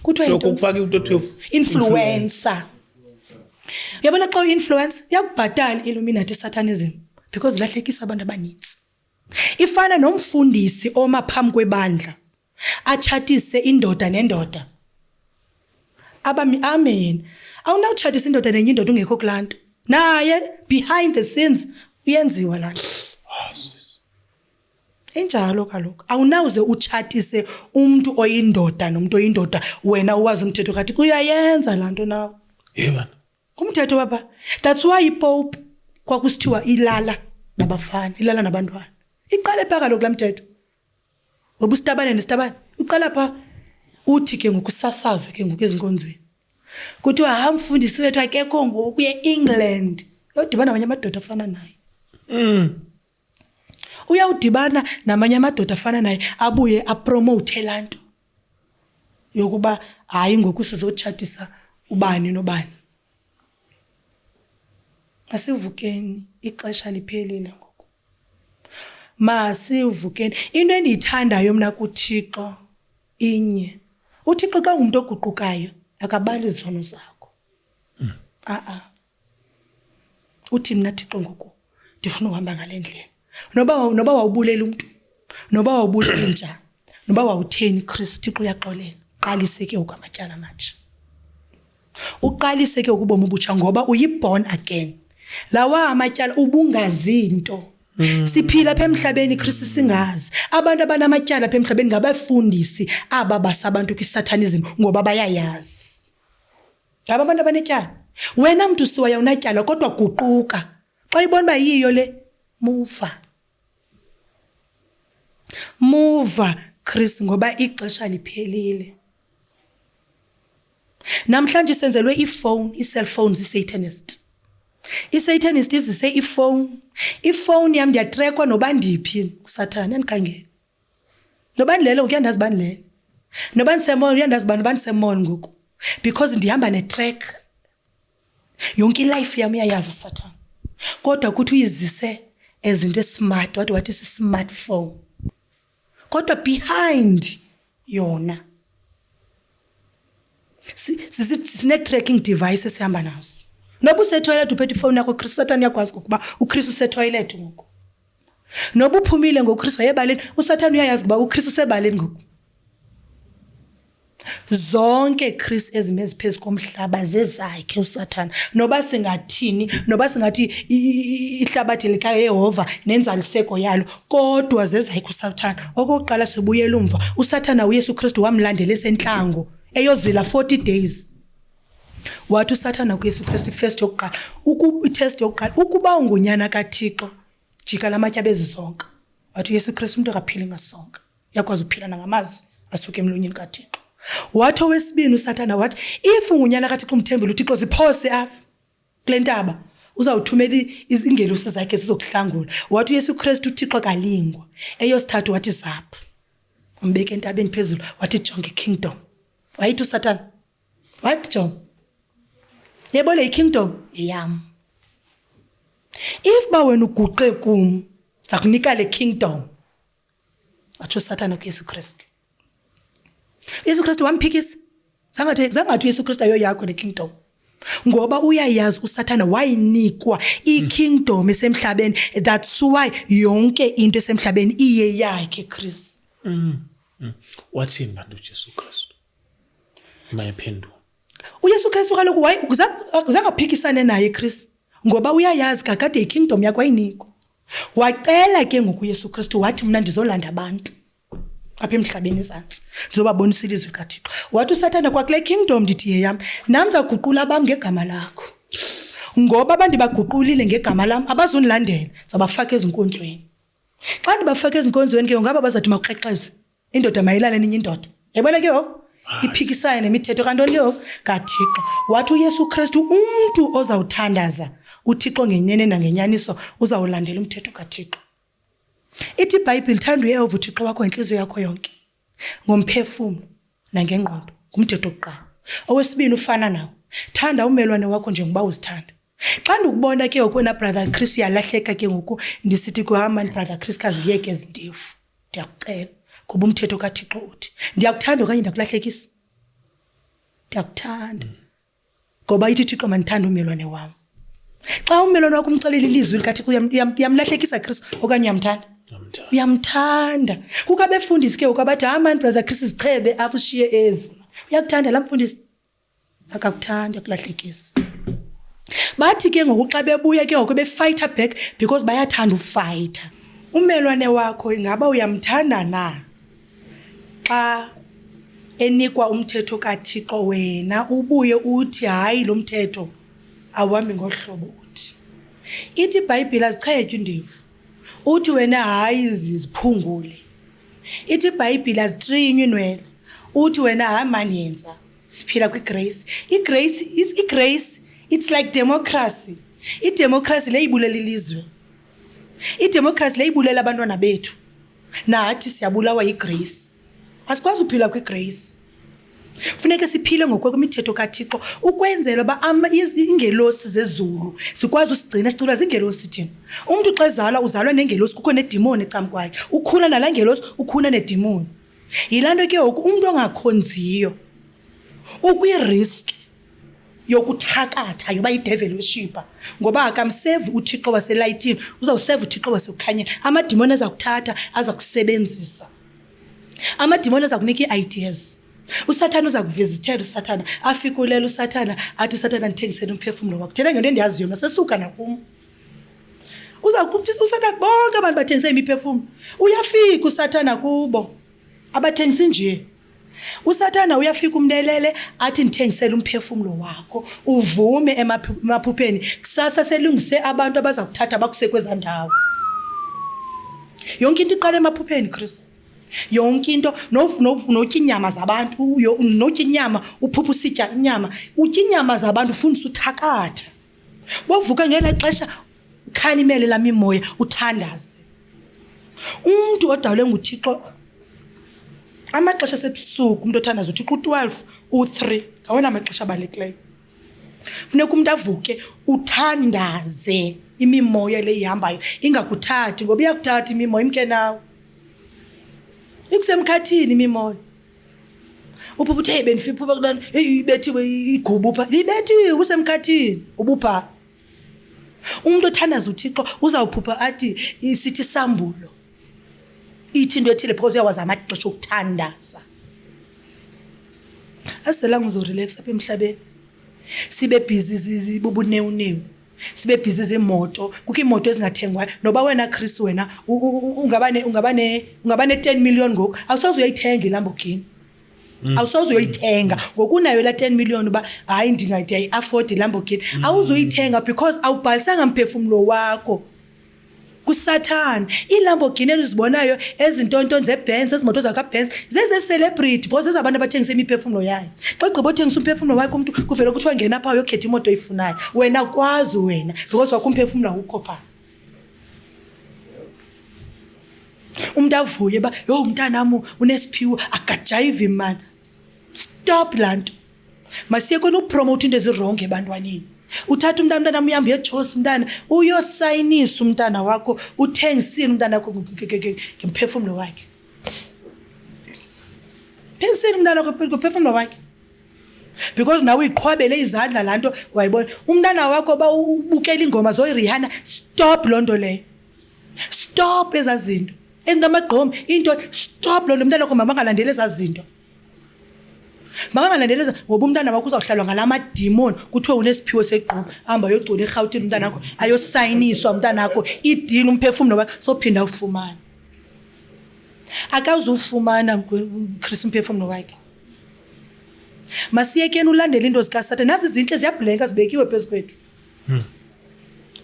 Kuthiwa yintoni? Lokufaka into 12. Influencer. Yabona xa uinfluence yakubhatala Illuminati Satanism because ulahlekisa abantu abaninzi. Ifana nomfundisi oma phambi kwebandla achatise indoda nendoda. Amen. Awunawuchatisa indoda nenye indoda ungekho kulanto. Naye behind the scenes uyenziwa lanto. Enjalo kaloku awunawuze uchatise umuntu oyindoda nomuntu oyindoda wena uwazi umthetho kathi kuyayenza lanto nawe. Yebana. Kumthetho baba. That's why iPope kwakusithiwa ilala nabafana, ilala nabantwana. Iqale pha kaloku lamthetho. Ngoba usitabane nesitabane uqala pha uthi ke ngokusasazwe ke ngokuzinkonzweni. Kuthiwa hamfundisi wethu akekho ngoku ye-England. Uyadibana namanye amadoda afana naye. Uyawudibana namanye amadoda afana naye abuye apromote lanto yokuba hayi ngoku sizochatisa ubani nobani. Masivukeni ixesha liphelile ngoku. Masivukeni. Into endiyithandayo mna kuThixo inye. uThixo xa ngumuntu oguqukayo akabali izono zakho. Uthi mna Thixo ngoku ndifuna uhamba ngale ndlela. Noba wawubulela umuntu, noba wawubulela inja, noba wawutheni Kristu Thixo uyaxolela. Qalise ke ukamatyala amatsha. Uqalise ke ukubomi obutsha ngoba uyiborn again. Lawa amatyala ubungazinto. Siphila apha emhlabeni Kristu singazi. Abantu abanamatyala apha emhlabeni ngabafundisi aba basabantu kwiSatanism ngoba bayayazi. Ngaba abantu abanetyala. Wena mntu siwaya unatyala kodwa guquka. Xa ibona ba yiyo le Move Kristu ngoba ixesha liphelile. Namhlanje senzelwe ifone, i-cellphones i-Satanist. I-Satanist izise ifone. Ifone yam ndiyatrekwa noba ndiphi kuSathane andikhangela. Noba ndilele uyandazi bandilele. Noba ndisemall uyandazi bandisemall ngoku. Because ndihamba netrack. Yonke life yam uyayazi uSathane. Kodwa kuthi uyizise ezinto esmart wathi si-smartphone. Kodwa behind yona sine-tracking devices esihamba nazo. Noba usetoilet uphethe ifone yakho uKristu Satan yakwazi ukuba uKristu usetoilet ngoku. Noba uphumile ngoKristu wayebaleni uSatan uyayazi ukuba uKristu usebaleni ngoku. Zonke Kristu ezimezi phezulu komhlaba zezakhe uSatan. Noba singathini, noba singathi ihlabathi likaYehova nenzaliseko yalo, kodwa zezakhe uSatan. Okokuqala sibuyela umva, uSatan uYesu Kristu wamlandela esentlango eyozila 40 days. Wathi uSatan kuYesu Kristu first yokuqala, test yokuqala, ukuba ungunyana kaThixo, jika lamatye bezisonke. Wathi uYesu Kristu umuntu akaphili ngasonke. Yakwazi ukuphila nangamazwi asuka emlonyeni kaThixo. Wathi owesibini uSatan wathi if ungunyana kaThixo umthembele uThixo ziphose apha kule ntaba uzawuthumela izingelosi zakhe zizokuhlangula. Wathi uYesu Kristu uThixo kalingwa. Eyosithathu wathi zapha. Umbeke entabeni phezulu wathi jonga ikingdom. Wayithi uSatan wathi jonga yebo le kingdom yam. If ba wena uguqe kum zakunika le kingdom. Wathi uSatan kuYesu Kristu. Yesu Kristu wamphikisa. Zangathi Yesu Kristu ayoyakho le kingdom. Ngoba uyayazi uSathana wayinikwa ikingdom esemhlabeni. That's why yonke into esemhlabeni iye yakhe Kristu. Wathini bantu uJesu Kristu? Mayiphendula. uYesu Kristu kaloku zangaphikisane naye Kristu ngoba uyayazi kakade ikingdom yakho ayinikwa. Wacela ke ngoku uYesu Kristu wathi mina ndizolanda abantu apha emhlabeni izantsi ndizobabonisa ilizwi kaThixo. Wathi uSathana kwakule kingdom ndithi yeyam nami ndizaguqula abami ngegama lakho. Ngoba abantu baguqulile ngegama lami abazonilandela zabafaka ezinkonzweni. Xa ndibafaka ezinkonzweni ke ngaba bazathi makuxexezwe indoda mayilale ninye indoda. Yabona ke iphikisana nemithetho kantoni ke kaThixo. Wathi uYesu Kristu umuntu ozawuthandaza uThixo ngenyene nangenyaniso uzawulandela umthetho kaThixo. Ithi iBhayibhile thanda uYehova uThixo wakho inhliziyo yakho yonke ngomphefumulo nangengqondo ngumthetho oqala. Owesibini ufana nawo, thanda umelwane wakho njengoba uzithanda. Xa ndikubona ke ngokwena brother Chris yalahleka ke ngoku ndisithi kuhamba brother Chris kaziyeke ezindefu. Ndiyakucela kuba umthetho kaThixo uthi ndiyakuthanda okanye ndakulahlekisa. Ndiyakuthanda. Ngoba ithi uThixo mandithanda umelwane wami. Xa umelwane wakho umxelela ilizwi likaThixo uyamlahlekisa Chris okanye uyamthanda? Uyamthanda. Kuka befundisi ke ukabathi man brother Chris sichebe abushiye ezi. Uyakuthanda la mfundisi? Akakuthanda ukulahlekisa. Bathi ke ngoku xa bebuya ke ngoku befighter back because bayathanda ufighter. Umelwane wakho ingaba uyamthanda na? Xa enikwa umthetho kaThixo wena ubuye uthi hayi lo mthetho awuhambi ngohlobo uthi. Ithi iBhayibhile azichethwe indivu. Uthi wena hayi ziziphungule. Ithi iBhayibhile azitrinywe inwele. Uthi wena hayi mani yenza. Siphila kwigrace. Igrace it's like democracy. Idemocracy leyibulela ilizwe. Idemocracy leyibulela abantwana bethu. Nathi siyabulawa yigrace. Asikwazi uphila kwigrace. Funeka siphile ngokwemithetho kaThixo ukwenzela ba ingelosi zezulu sikwazi usigcina sicula zingelosi thina. Umuntu xa ezalwa uzalwa nengelosi kukho nedemoni ecam kwakhe. Ukhula nala ngelosi ukhuna nedemoni. Yilanto ke ngoku umuntu ongakhonziyo ukwi-risk yokuthakatha yoba idevil worshipper ngoba akamseve uThixo waselayitini uzawuseve uThixo wasekukhanyeni. Amademoni azakuthatha azakusebenzisa. Amademoni azakunika ii-ideas. uSathana uza kuvizithela uSathana afikulela uSathana athi uSathana ndithengisele umphefumulo wakho. Thina ngento endiyaziyo masesuka nakum. Uza kuthi uSathana bonke abantu bathengise imiphefumulo. Uyafika uSathana kubo. Abathengisi nje. uSathana uyafika umnelele athi ndithengisele umphefumulo wakho uvume emaphupheni kusasa selungise abantu abaza kuthatha bakusekweza ndawo. Yonke into iqala emaphupheni Chris. Yonke into notya inyama zabantu notya inyama uphupha usitya inyama utya inyama zabantu ufundisa uthakatha. Bovuka ngela xesha ukhalimele lami imoya uthandaze. Umuntu odalwe nguThixo amaxesha sebusuku umuntu othandaza uThixo u12 u3 ngawona amaxesha abalekileyo. Funeka umuntu avuke uthandaze imimoya le ihambayo ingakuthathi ngoba iyakuthatha imimoya imke nawe. Ikusemkhathini imimoya. Uphupa uthi hey benifiphupa kulana ibethiwe igubu upha. Libethiwe usemkhathini ubupha. Umuntu othandaza uThixo uzawuphupha athi isithi sambulo. Ithi into ethile because uyawazi amaxesha okuthandaza. Asela ngizorelax apha emhlabeni. Sibe busy bubunewu. Sibe busy zemoto. Kukho imoto ezingathengwa noba wena Kristu wena ungabane 10 million ngoku. Awusoze uyayithenga iLamborghini. Awusoze uyoyithenga ngokunayo la 10 million uba hayi ndingayi afford iLamborghini. Awuzoyithenga because awubhalisanga umphefumulo wakho kuSathane. iLamborghini elizibonayo ezintonto zeBenz ezimoto zakwaBenz zeze celebrity because ezabantu abathengisa imiphefumulo yayo. Xa ugqiba uthengisa umphefumulo wakho umuntu kuvela kuthiwa ngena apha uyokhetha imoto oyifunayo. Wena kwazi wena because wakho umphefumulo awukho pha. Umuntu avuye ba yo umntanami unesiphiwo akajayive man. Stop lanto. Masiye kona upromote into ezirong ebantwaneni. Uthatha umntanami uyamba eJosi umntana uyosayinisa umntana wakho uthengisile umntana wakho ngemphefumulo wakhe. Pensile umntana wakho ngemphefumulo wakhe. Because nawe uyiqhwabele izandla lanto wayibona umntana wakho ba ubukela ingoma zoyiRihanna. Stop lonto leyo. Stop ezazinto. Engamagqomo into stop lo mntana wakho mama ngalandela ezazinto. Mama ngalandeleza ngoba umntana wakho uzawuhlalwa ngalama demon kuthiwe unesiphiwo segqubu hamba yogcola eGauteng umntana wakho ayosayiniswa umntana wakho idini umphefumulo wakho sophinda ufumana. Akazufumana uKristu umphefumulo wakhe. Masiyekeni ulandela into zikaSathane. Nazi izinhle ziyablenka zibekiwe phezukwethu.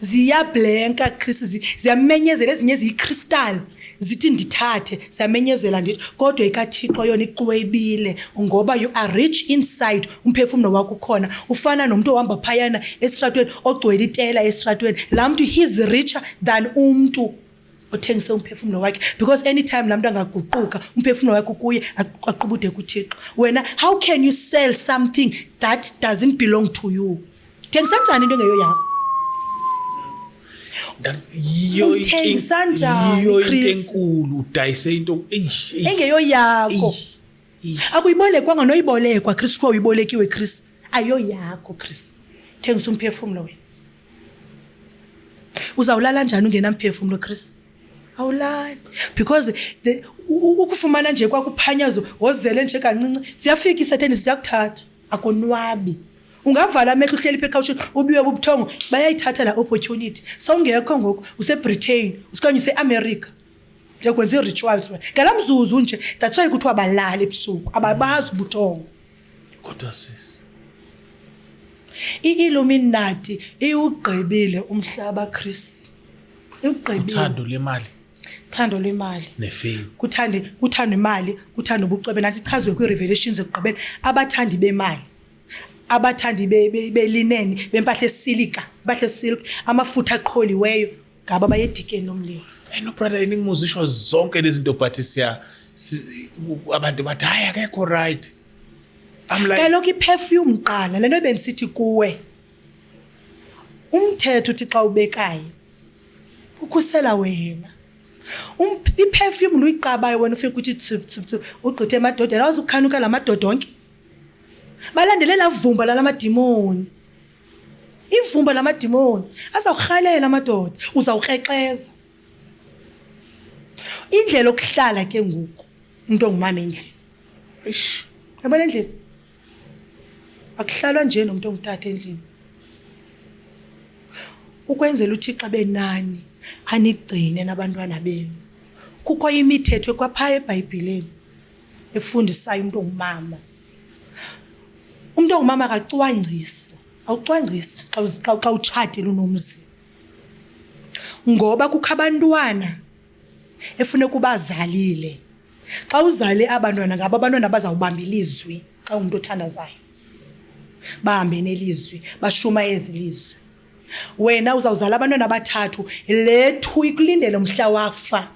Ziyablenka Kristu ziyamenyezela ezinye eziyicrystal zithi ndithathe ziyamenyezela ndithi kodwa ikaThixo yona iqwebile ngoba you are rich inside umphefumulo wakho khona ufana nomuntu ohamba phayana esitratweni ogcwele itela esitratweni la muntu he is richer than umuntu othengise umphefumulo wakhe because anytime la muntu angaguquka umphefumulo wakhe kuye aqhubude kuThixo. Wena how can you sell something that doesn't belong to you? Thengisa njani into engeyo yakho? Uthengisa njani Chris? Enkulu udayise into engeyo yakho. Akuyibolekwanga noyibolekwa Chris kwa uyibolekiwe Chris. Ayo yakho Chris. Thengisa umphefumulo wena. Uzawulala njani ungena umphefumulo Chris? Awulali because ukufumana nje kwakuphanyazo wozele nje kancinci siyafika iSathane siyakuthatha akonwabi. Ungavala amehlo uhleli eCouchini ubiwe ubuthongo bayayithatha la opportunity. Sawungekho ngoku useBritain usikanye useAmerica yakwenza irituals wena ngalamzuzu nje that's why kuthiwa abalali ebusuku ababazi ubuthongo. Kodwa sis iIlluminati iwugqibile umhlaba Chris. Iwugqibile uthando lwemali nefame. Kuthanda imali kuthanda ubucwebe nathi ichazwe kwiRevelations ekugqibeni abathandi bemali. Abathandi belineni bempahla esilica impahla esilk amafutha aqholiweyo ngaba abayedikeni nomlilo. No brother iningimuzisho zonke lezi zinto but abantu bathi hayi akekho right. I'm like kaloku iperfume qala lento ebendisithi kuwe umthetho uthi xa ubekayo ukhusela wena. Iperfume luyiqabayo wena ufika uthi tsip ugqithe emadodeni awuzukhanuka lamadodonke. Balandelela vumba lamadimoni. Ivumba lamadimoni azawurhalela amadoda uzawukrexeza. Indlela okuhlala ke ngoku umuntu ongumama endlini. Eish. Yabona endlini. Akuhlalwa nje nomuntu onguthatha endlini. Ukwenzela uThixo benani anigcine nabantwana benu. Kukho imithetho kwaphaya eBhayibhelini efundisayo umuntu ongumama. Umuntu ongumama akacwangcisi. Awucwangcisi xa utshatile unomzi. Ngoba kukho abantwana efune kubazalile. Xa uzale abantwana ngabo abantwana bazawubamba ilizwi xa umuntu othandazayo. Bahambe nelizwi, bashuma ezilizwi. Wena uzawuzala abantwana abathathu lethu ikulindele umhla wafa.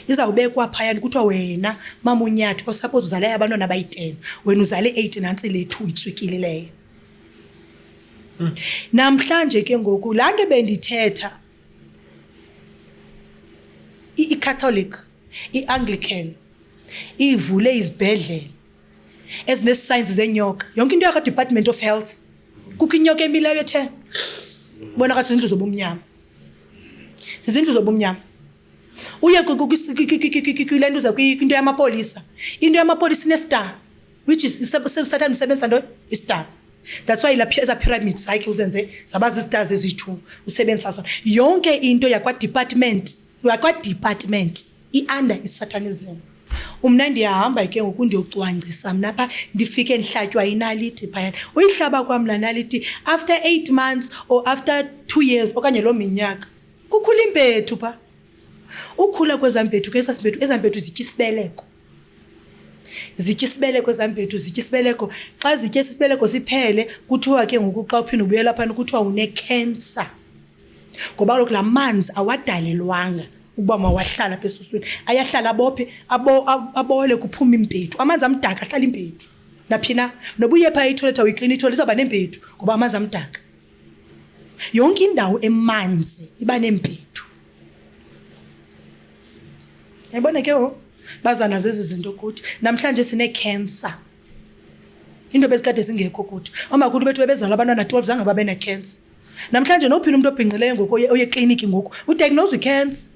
Izawubekwa phayani kuthiwa wena mama uNyathi suppose uzale abantwana abayi10 wena uzale 8 nantsi lethu itswikile leyo. Namhlanje ke ngoku la nto bendithetha iCatholic iAnglican ivule izibhedlele ezinesigns zenyoka yonke into yakwa Department of Health kukho inyoka emileyo ethe bona kathi izindlu zobumnyama sizindlu zobumnyama uye kule nto into yamapolisa inestar which is Satan usebenza ntoni istar. That's why lapha eza pyramid zakhe uzenze zabazi stars ezithu usebenza sona yonke into yakwa department iunder isatanism. Umna ndiyahamba ke ngoku ndiyocwangcisa mna apha ndifike ndihlatywa inaliti phayana uyihlaba kwam la naliti after 8 months or after 2 years okanye lo minyaka kukhula impethu pha ukhula kwezampethu ke ezampethu zitya isibeleko ezampethu zitya isibeleko xa zitya isibeleko siphele kuthiwa ke ngoku xa uphinda ubuyela phana kuthiwa une-cancer ngoba kaloku la manzi awadalelwanga ukuba mawahlala apha esuswini ayahlala abole kuphuma impethu amanzi amdaka ahlala impethu naphina noba uye phaa itoilet uyiklina itoilet izawuba nempethu ngoba amanzi amdaka yonke indawo emanzi iba nempethu. Yabona ke bazana zezi zinto kuthi namhlanje sine-cancer into bezikade zingekho kuthi omakhulu bethu bebezala abantwana 12 zange babe ne-cancer namhlanje nophina umuntu obhinqileyo ngoku oye ekliniki ngoku udiagnose i-cancer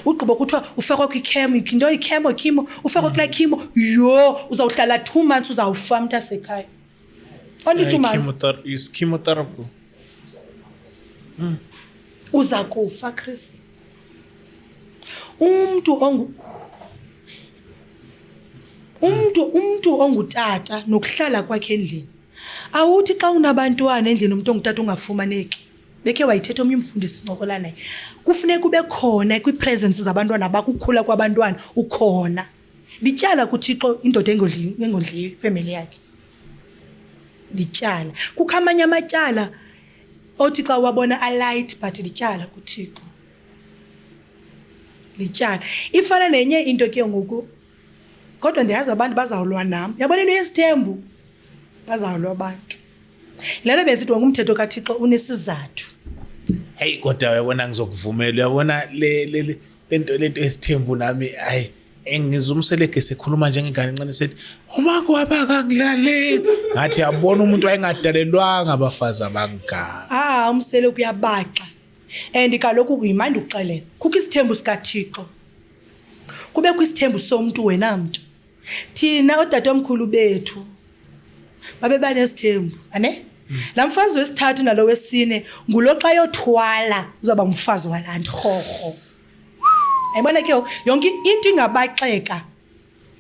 ugqiba kuthiwa ufakwa kwichem intoni chemo ufakwa kula chemo uzawuhlala 2 months uzawufa mntasekhaya only 2 months chemotherapy uza kufa Chris. Umntu ongutata nokuhlala kwakhe endlini awuthi xa unabantwana endlini umuntu ongutata ungafumaneki bekhe wayithetha omnye umfundisi ncokola naye kufuneka kube khona kwi-presence zabantwana bakukhula kwabantwana ukhona lityala kuThixo indoda engodliyo ifamily yakhe lityala kukho amanye amatyala othi xa wabona alight but lityala kuThixo lityala ifana nenye into ke ngoku kodwa ndiyazi abantu bazawulwa nam yabona into yesithembu bazawulwa abantu lelo besithi ngumthetho kaThixo unesizathu. Hey kodwa uyabona ngizokuvumela uyabona lento esithembu nami hayi engizumseleke sekhuluma njengengane encane sethi uma kwabaka ngidlaleni ngathi yabona umuntu wayengadalelwanga abafazi abangaka umsele kuyabaxa and kaloku kuyimandi ukuxelela kukho isithembu sikaThixo kube kwisithembu somuntu wena mntu thina odadomkhulu bethu babe banesithembu ane la mfazi wesithathu nalo wesine ngulo xa yothwala uzaba umfazi walandi hoho ayibona ke yonke into ingabaxeka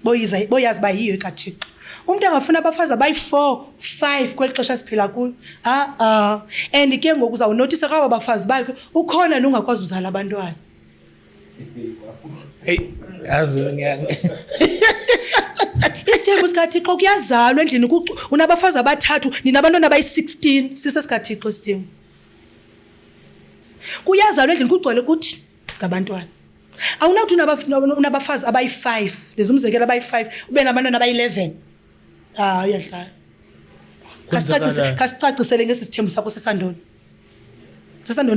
boyazi bayiyo ekaThixo umuntu angafuna abafazi abayi4 5 kweli xesha siphila kuyo and ke ngoku uzawunotice kwaba bafazi bakhe ukhona lungakwazi uzala abantwana. Hey yazi isithembu sikaThixo kuyazalwa endlini unabafazi abathathu ninabantwana abayi16 sisesikaThixo isithembu kuyazalwa endlini kugcwele kuthi ngabantwana awunawuthi unabafazi abayi5 lezumzekela abayi5 ube nabantwana abayi11 uyadlala khasicacisele ngesithembu sakho sesandoni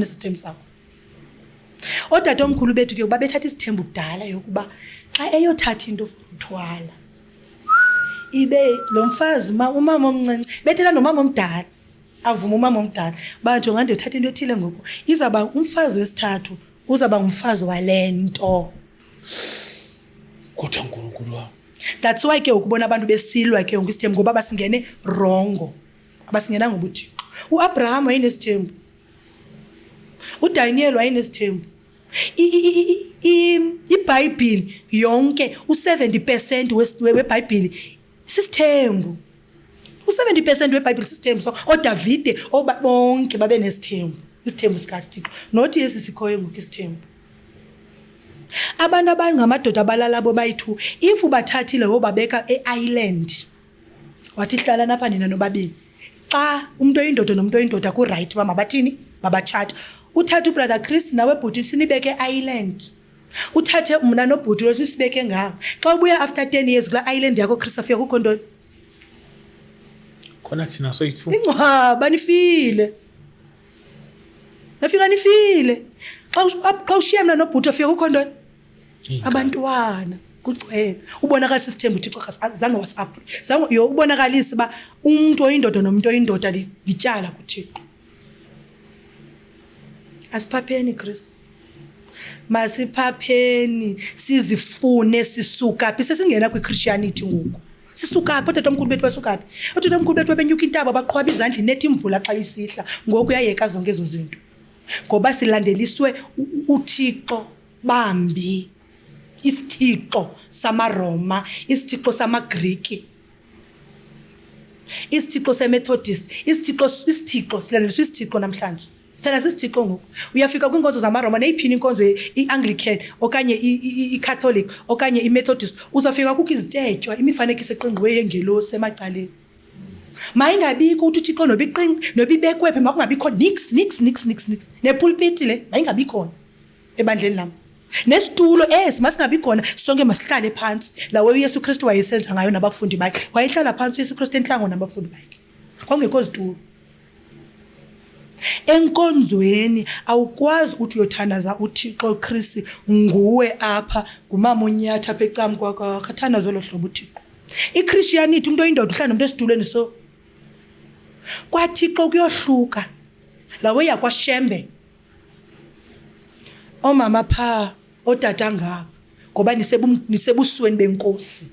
isithembu sakho odade omkhulu bethu ke babethatha isithembu kudala yokuba xa eyothatha into uthwala ibe lo mfazi umama omncinci bethela nomama omdala avuma umama omdala bathi ngande uthatha into ethile ngoku izaba umfazi wesithathu uzaba umfazi walento kodwa uNkulunkulu wami. That's why ke ukubona abantu besilwa ke ngisithembu ngoba basingene wrong abasingena ngobuthixo uAbraham wayenesithembu uDaniel wayenesithembu iBhayibheli yonke u70% weBhayibheli sisithembu u70% weBhayibheli sisithembu so oDavide bonke babe nesithembu isithembu sikaThixo nothi esi sikhoyo ngoku isithembu abantu abangamadoda abalala bo bayi2 if ubathathile wobabeka eIsland wathi hlala napha nina nobabili xa umuntu oyindoda nomuntu oyindoda ku right mabathini babachata uthathe ubrother Chris nawe bhuti sinibeke eIsland uthathe mina nobhuti lo sibeke ngawo xa ubuya after 10 years kula island yakho Chris afika kukho ntoni khona thina soyithu ingcwaba nifile nafika nifile xa ushiya mina nobhuti afika kukho ntoni abantwana kugcwele ubonakalisa isithembu uThixo zange zange ubonakalisa ba umuntu oyindoda nomuntu oyindoda lityala kuThixo. Asiphapheni Chris. Masiphapheni sizifune sisuka phi sesingena kwiChristianity ngoku. Sisuka phi otatomkhulu bethu basuka phi? Otatomkhulu bethu bebenyuka intaba baqhwaba izandla nethi imvula xa isihla ngoku uyayeka zonke ezo zinto. Ngoba silandeliswe uThixo bambi. Isithixo samaRoma, isithixo samaGriki. Isithixo seMethodist, isithixo silandeliswe isithixo namhlanje. Sithanda sisithixo ngoku. Uyafika kwinkonzo zamaRoma neyiphini inkonzo iAnglican okanye iCatholic okanye iMethodist uzafika kukho izitetywa imifanekiso eqingqiweyo yengelosi emacaleni. Mayingabikho uthi uThixo nobibekwe phi makungabikho nix. Nepulpit le mayingabikho ebandleni lam. Nesitulo masingabi khona sonke masihlale phansi lawe uYesu Kristu wayesenza ngayo nabafundi bakhe. Wayehlala phansi uYesu Kristu entlango nabafundi bakhe. Kwangekho zitulo. Enkonzweni awukwazi uthi uyothandaza uThixo Kristu nguwe apha ngumama unyatha apha ecam kwakho khathandazo lo hlobo uThixo. iChristianity umuntu oyindoda uhlala nomuntu esitulweni so kwaThixo kuyohluka lawe yakwaShembe omama pha otata ngapha ngoba nisebusweni benkosi.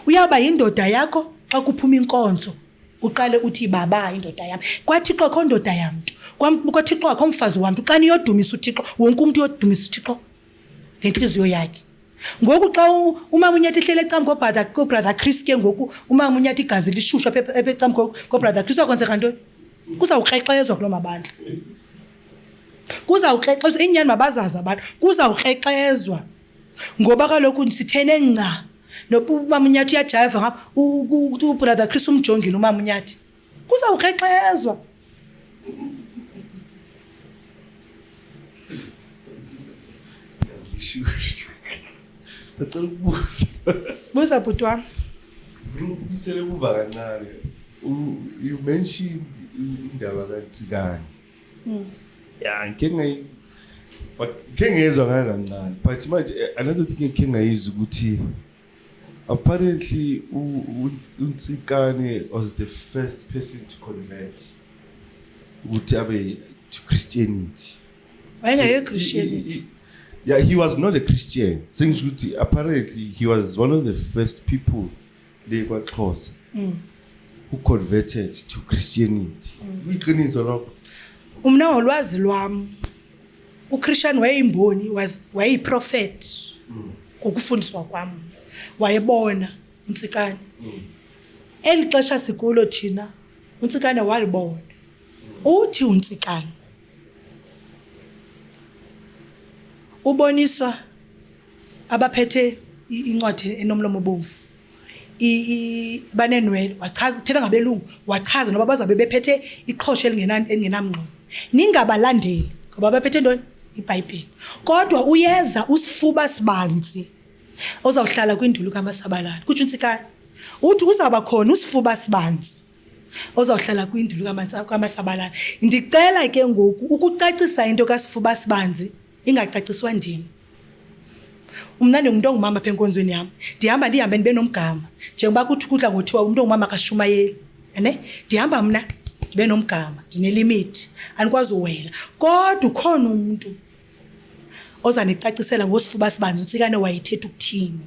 Uyaba yindoda yakho xa kuphuma inkonzo uqale uthi baba indoda yami. KwaThixo kho ndoda yamntu. KwaThixo akho mfazi wamntu. Xa niyodumisa uThixo wonke umuntu uyodumisa uThixo ngenhliziyo yakhe. Ngoku xa umama unyatha ehlele ecam kobrother Chris ke ngoku umama unyatha igazi lishushu apha ecam kobrother Chris akwenzeka ntoni? Kuzawukrexezwa kulo mabandla. Kuzawukrexezwa inyani mabazazi abantu. Kuzawukrexezwa ngoba kaloku sithene nca nomama unyathi uyajiva ngapha ubrother Chris umjongile umama unyathi. Kuzawukrexezwa. Sacela ukubuza. Buza bhuti wami. Ngifuna ukuba kancane. You mentioned indaba kaNtsikane. Yeah, ngengezwa ngayo kancane. But manje another thing engiyizwa ukuthi apparently uNtsikane was the first person to convert ukuthi abe to Christianity. Wayengayo Christianity. Yeah, he was not a Christian. Saying apparently he was one of the first people kwaXhosa who converted to Christianity. Uyiqiniso lokho. Umna ngolwazi lwami uChristian wayeyimboni wayeyiprofet ngokufundiswa kwami. Wayebona uNtsikane. Elixesha sikulo thina uNtsikane walibona. Uthi uNtsikane uboniswa abaphethe incwadi enomlomo obomvu banenwele wachaza uthetha ngabelungu wachaza noba bazabe bephethe iqhosha elingenamngxo ningabalandeli ngoba baphethe ntoni iBhayibheli kodwa uyeza usifuba sibanzi ozawuhlala kwindulu kaMasabalala kuthi uNtsikane uthi uzaba khona usifuba sibanzi ozawuhlala kwindulu kaMasabalala. Ndicela ke ngoku ukucacisa into kaSifuba sibanzi ingacaciswa ndimi. Umna ngumuntu ongumama apha enkonzweni yami. Ndihambe ndibe nomgama. Njengoba kuthi kudla ngothiwa umuntu ongumama kaShumayeli. Ndihamba mna ndibe nomgama, ndinelimit. Anikwazi uwela. Kodwa ukhona umuntu ozanicacisela ngosifuba sibanzi uNtsikane wayethetha ukuthini.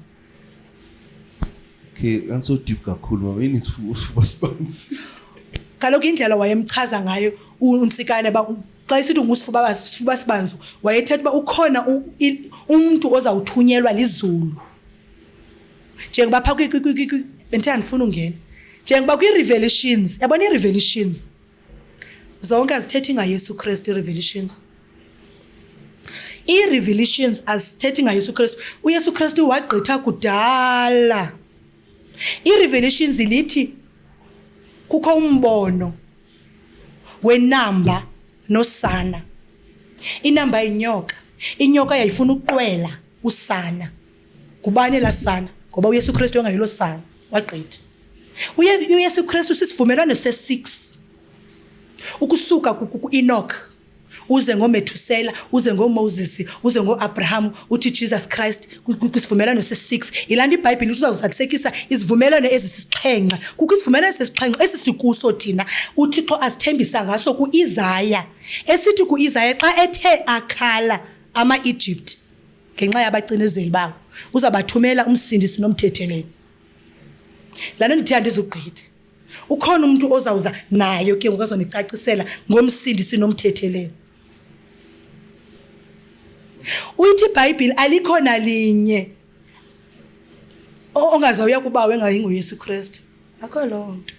Okay, so deep kakhulu mama yini usifuba sibanzi. Kaloku indlela wayemchaza ngayo uNtsikane xa isithi ngusifuba sibanzi wayethetha uba ukhona umuntu ozawuthunyelwa lizulu. Njengoba pha benthe andifuna ungena. Njengoba kwiRevelations, yabona iRevelations zonke azithethi ngaYesu Kristu iRevelations. iRevelations azithethi ngaYesu Kristu. uYesu Kristu wagqitha kudala. iRevelations lithi kukho umbono wenamba nosana. Inamba inyoka. Inyoka yayifuna uqwela usana. Kubani la sana? Ngoba uYesu Kristu engayilo sana wagqitha. uYesu Kristu sisivumelwano se6. Ukusuka kuEnoch uze ngoMethusela, uze ngoMoses, uze ngoAbraham, uthi Jesus Christ kwisivumelano se6. Ilanda iBhayibheli uzawuzalisekisa isivumelano ezisixhenxa. Kukho isivumelano sesixhenxa esisikuso thina uThixo asithembisa ngaso kuIsaya. Esithi kuIsaya xa ethe akhala ama-Egypt ngenxa yabacinezeli bawo, uzabathumela umsindisi nomthetheleli. Lana ndithanda izugqitha. Ukhona umuntu ozawuza nayo ke ngokuzonicacisela ngomsindisi nomthetheleli. Uyithi iBhayibheli alikhona linye ongazawuya kubawe engayingu Yesu Kristu. Akho lonto.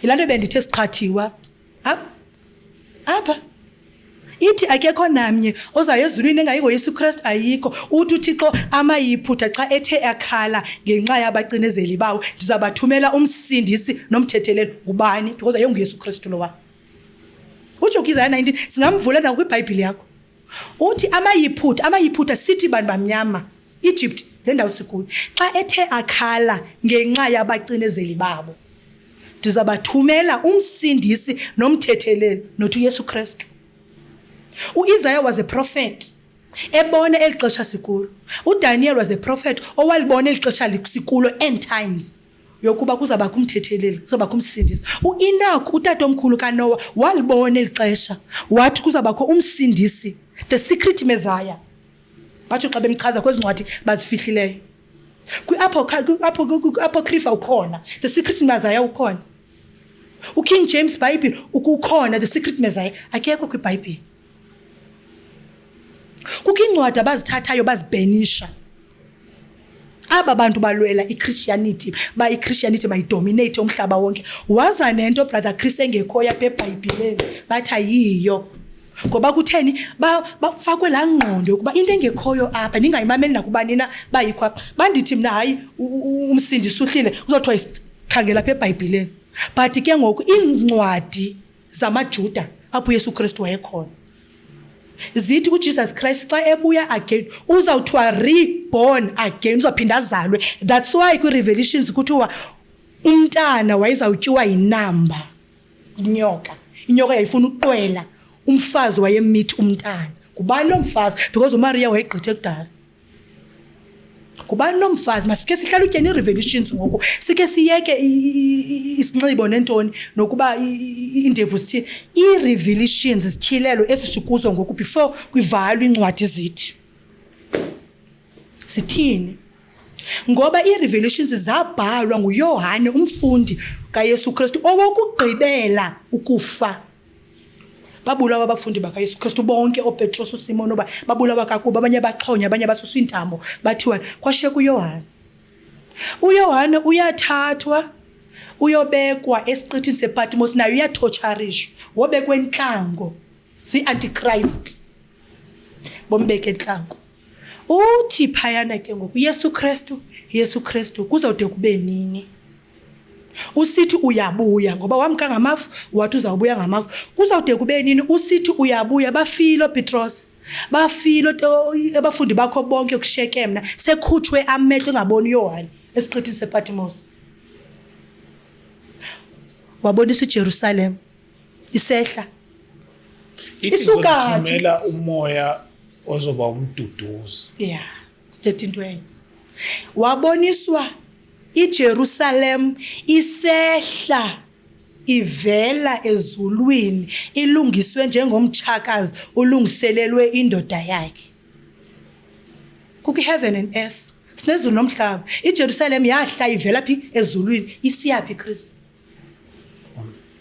Ilanto bendithe siqhathiwa apha. Ithi akekho namnye ozaya ezulwini engayingo Yesu Kristu ayikho. Uthi uThixo amayiphutha xa ethe akhala ngenxa yabacinezeli bawo, ndizabathumela umsindisi nomthetheleli. Ngubani? Because ayingo Yesu Kristu lowa. Utsho Isaiah 19 singamvula na kwiBhayibheli yakho. Uthi amayiphutha sithi bantu bamnyama Egypt le ndawo sikuyo. Xa ethe akhala ngenxa yabacinezeli babo, ndizabathumela umsindisi nomthetheleli, not uYesu Kristu. uIsaiah was a prophet. Ebona elixesha sikulo. uDaniel was a prophet owalibona elixesha sikulo end times. Yokuba kuzaba kumthetheleli, kuzaba kumsindisi. uEnoch utatomkhulu kaNoah walibona elixesha. Wathi kuzaba kho umsindisi, the secret Messiah. Bathi xa bemchaza kwezincwadi bazifihlileyo. Apocrypha ukhona, the secret Messiah ukhona. uKing James Bible ukukhona the secret Messiah akekho kwiBhayibheli. Kukho incwadi abazithathayo bazibhenisha. Aba bantu balwela iChristianity, iChristianity mayidominate umhlaba wonke. Waza nento brother Chris engekho yapha eBhayibhelini bathi ayiyo. Ngoba kutheni bafakwe la ngqondo ukuba into engekhoyo apha ningayimameli nakubani na bayikho apha. Bandithi mina hayi umsindisi uhlile uzothiwa isikhangela apha eBhayibhelini. But ke ngoku incwadi zamaJuda apho Yesu Kristu wayekhona. Zithi uJesus Christ xa ebuya again uzawuthiwa reborn again, uzaphinda azalwe. That's why kwiRevelations kuthiwa umntana wayezawutyiwa yinamba, inyoka yayifuna uqwela, umfazi wayemithi umntana. Kubani lo mfazi? Because uMaria wayegqithe kudala. Kubani lo mfazi? Masike sihlala utyeni iRevelations ngoku. Sike siyeke isinxibo nentoni nokuba indevu sithi iRevelations sityhilelo esisikuzo ngoku before kwivalwe incwadi zithi. Sithini? Ngoba iRevelations zabhalwa nguYohane umfundi kaYesu Kristu owokugqibela ukufa. Babulawa abafundi bakaYesu Kristu bonke oPetros uSimon babulawa kakuba, abanye baxhonya, abanye basuswa intamo, bathiwa kwashiye kuYohane. uYohane uyathathwa uyobekwa esiqithini sePatmos, nayo uyathotsharishwa, wobekwe entlango ziAntichrist, bombeke entlango. Uthi phayana ke ngoku Yesu Kristu kuzawude kube nini? Usithi uyabuya ngoba wamka ngamafu wathi uzawubuya ngamafu. Kuzawude kube nini? Usithi uyabuya. Bafilo Petros, bafilo abafundi bakho bonke kusheke mna sekhutshwe amehlo ngaboni uYohane esiqithini sePatmos. Wabonisa iJerusalem isehla isuka thumela umoya ozoba umduduzi. Yeah, 13:20. Waboniswa iJerusalem isehla ivela ezulwini ilungiswe njengomtshakazi ulungiselelwe indoda yakhe. Kukho heaven and earth, sinezulu nomhlaba. iJerusalem yahla ivela phi ezulwini isiyaphi Chris?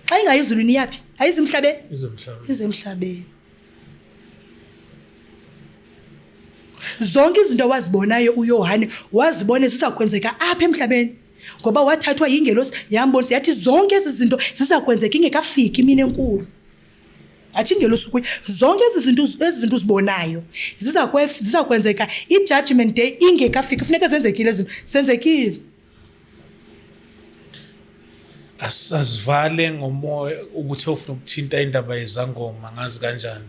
Xa ingayizulwini yaphi? Ayizimhlabeni? Izemhlabeni. Zonke izinto wazibonayo uYohane wazibona zizakwenzeka apha emhlabeni ngoba wathathwa yingelosi yambonisa yathi zonke ezi zinto zizakwenzeka ingekafiki imini enkulu. Athi ingelosi kuye zonke ezi zinto uzibonayo zizakwenzeka iJudgment Day ingekafiki, kufuneka zenzekile izinto senzekile. Asazivale ngomoya ukuthi ufuna ukuthinta indaba yezangoma ngazi kanjani.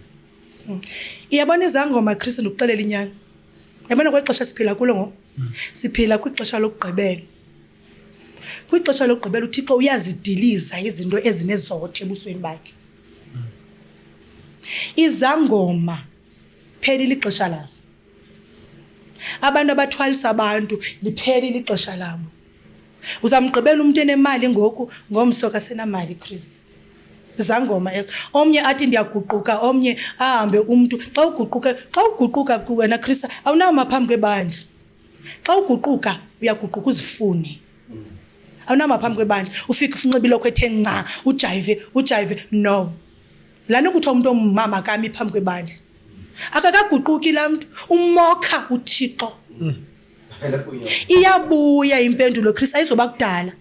Iyabona izangoma Kristu ukuxelela inyani. Yabona kwexesha siphila kulo ngo. Siphila kwixesha lokugqibela. Kwixesha lokugqibela uThixo uyazidiliza izinto ezinezothe ebusweni bakhe. izangoma phelile ixesha lazo. Abantu abathwalisa abantu liphelile ixesha labo. Uzamgqibela umuntu enemali ngoku ngomso kasenamali Chris. Izangoma ezo. Omnye athi ndiyaguquka, omnye ahambe umuntu. Xa uguquka wena Chris awunawo maphambi kwebandla. Xa uguquka uyaguquka uzifune. Awunawo maphambi kwebandla. Ufika ufunxibile kwethe nca, ujive no. Lana ukuthi umuntu omama kami phambi kwebandla. Akakaguquki lamntu umoka uThixo. Iyabuya impendulo Chris ayizoba kudala.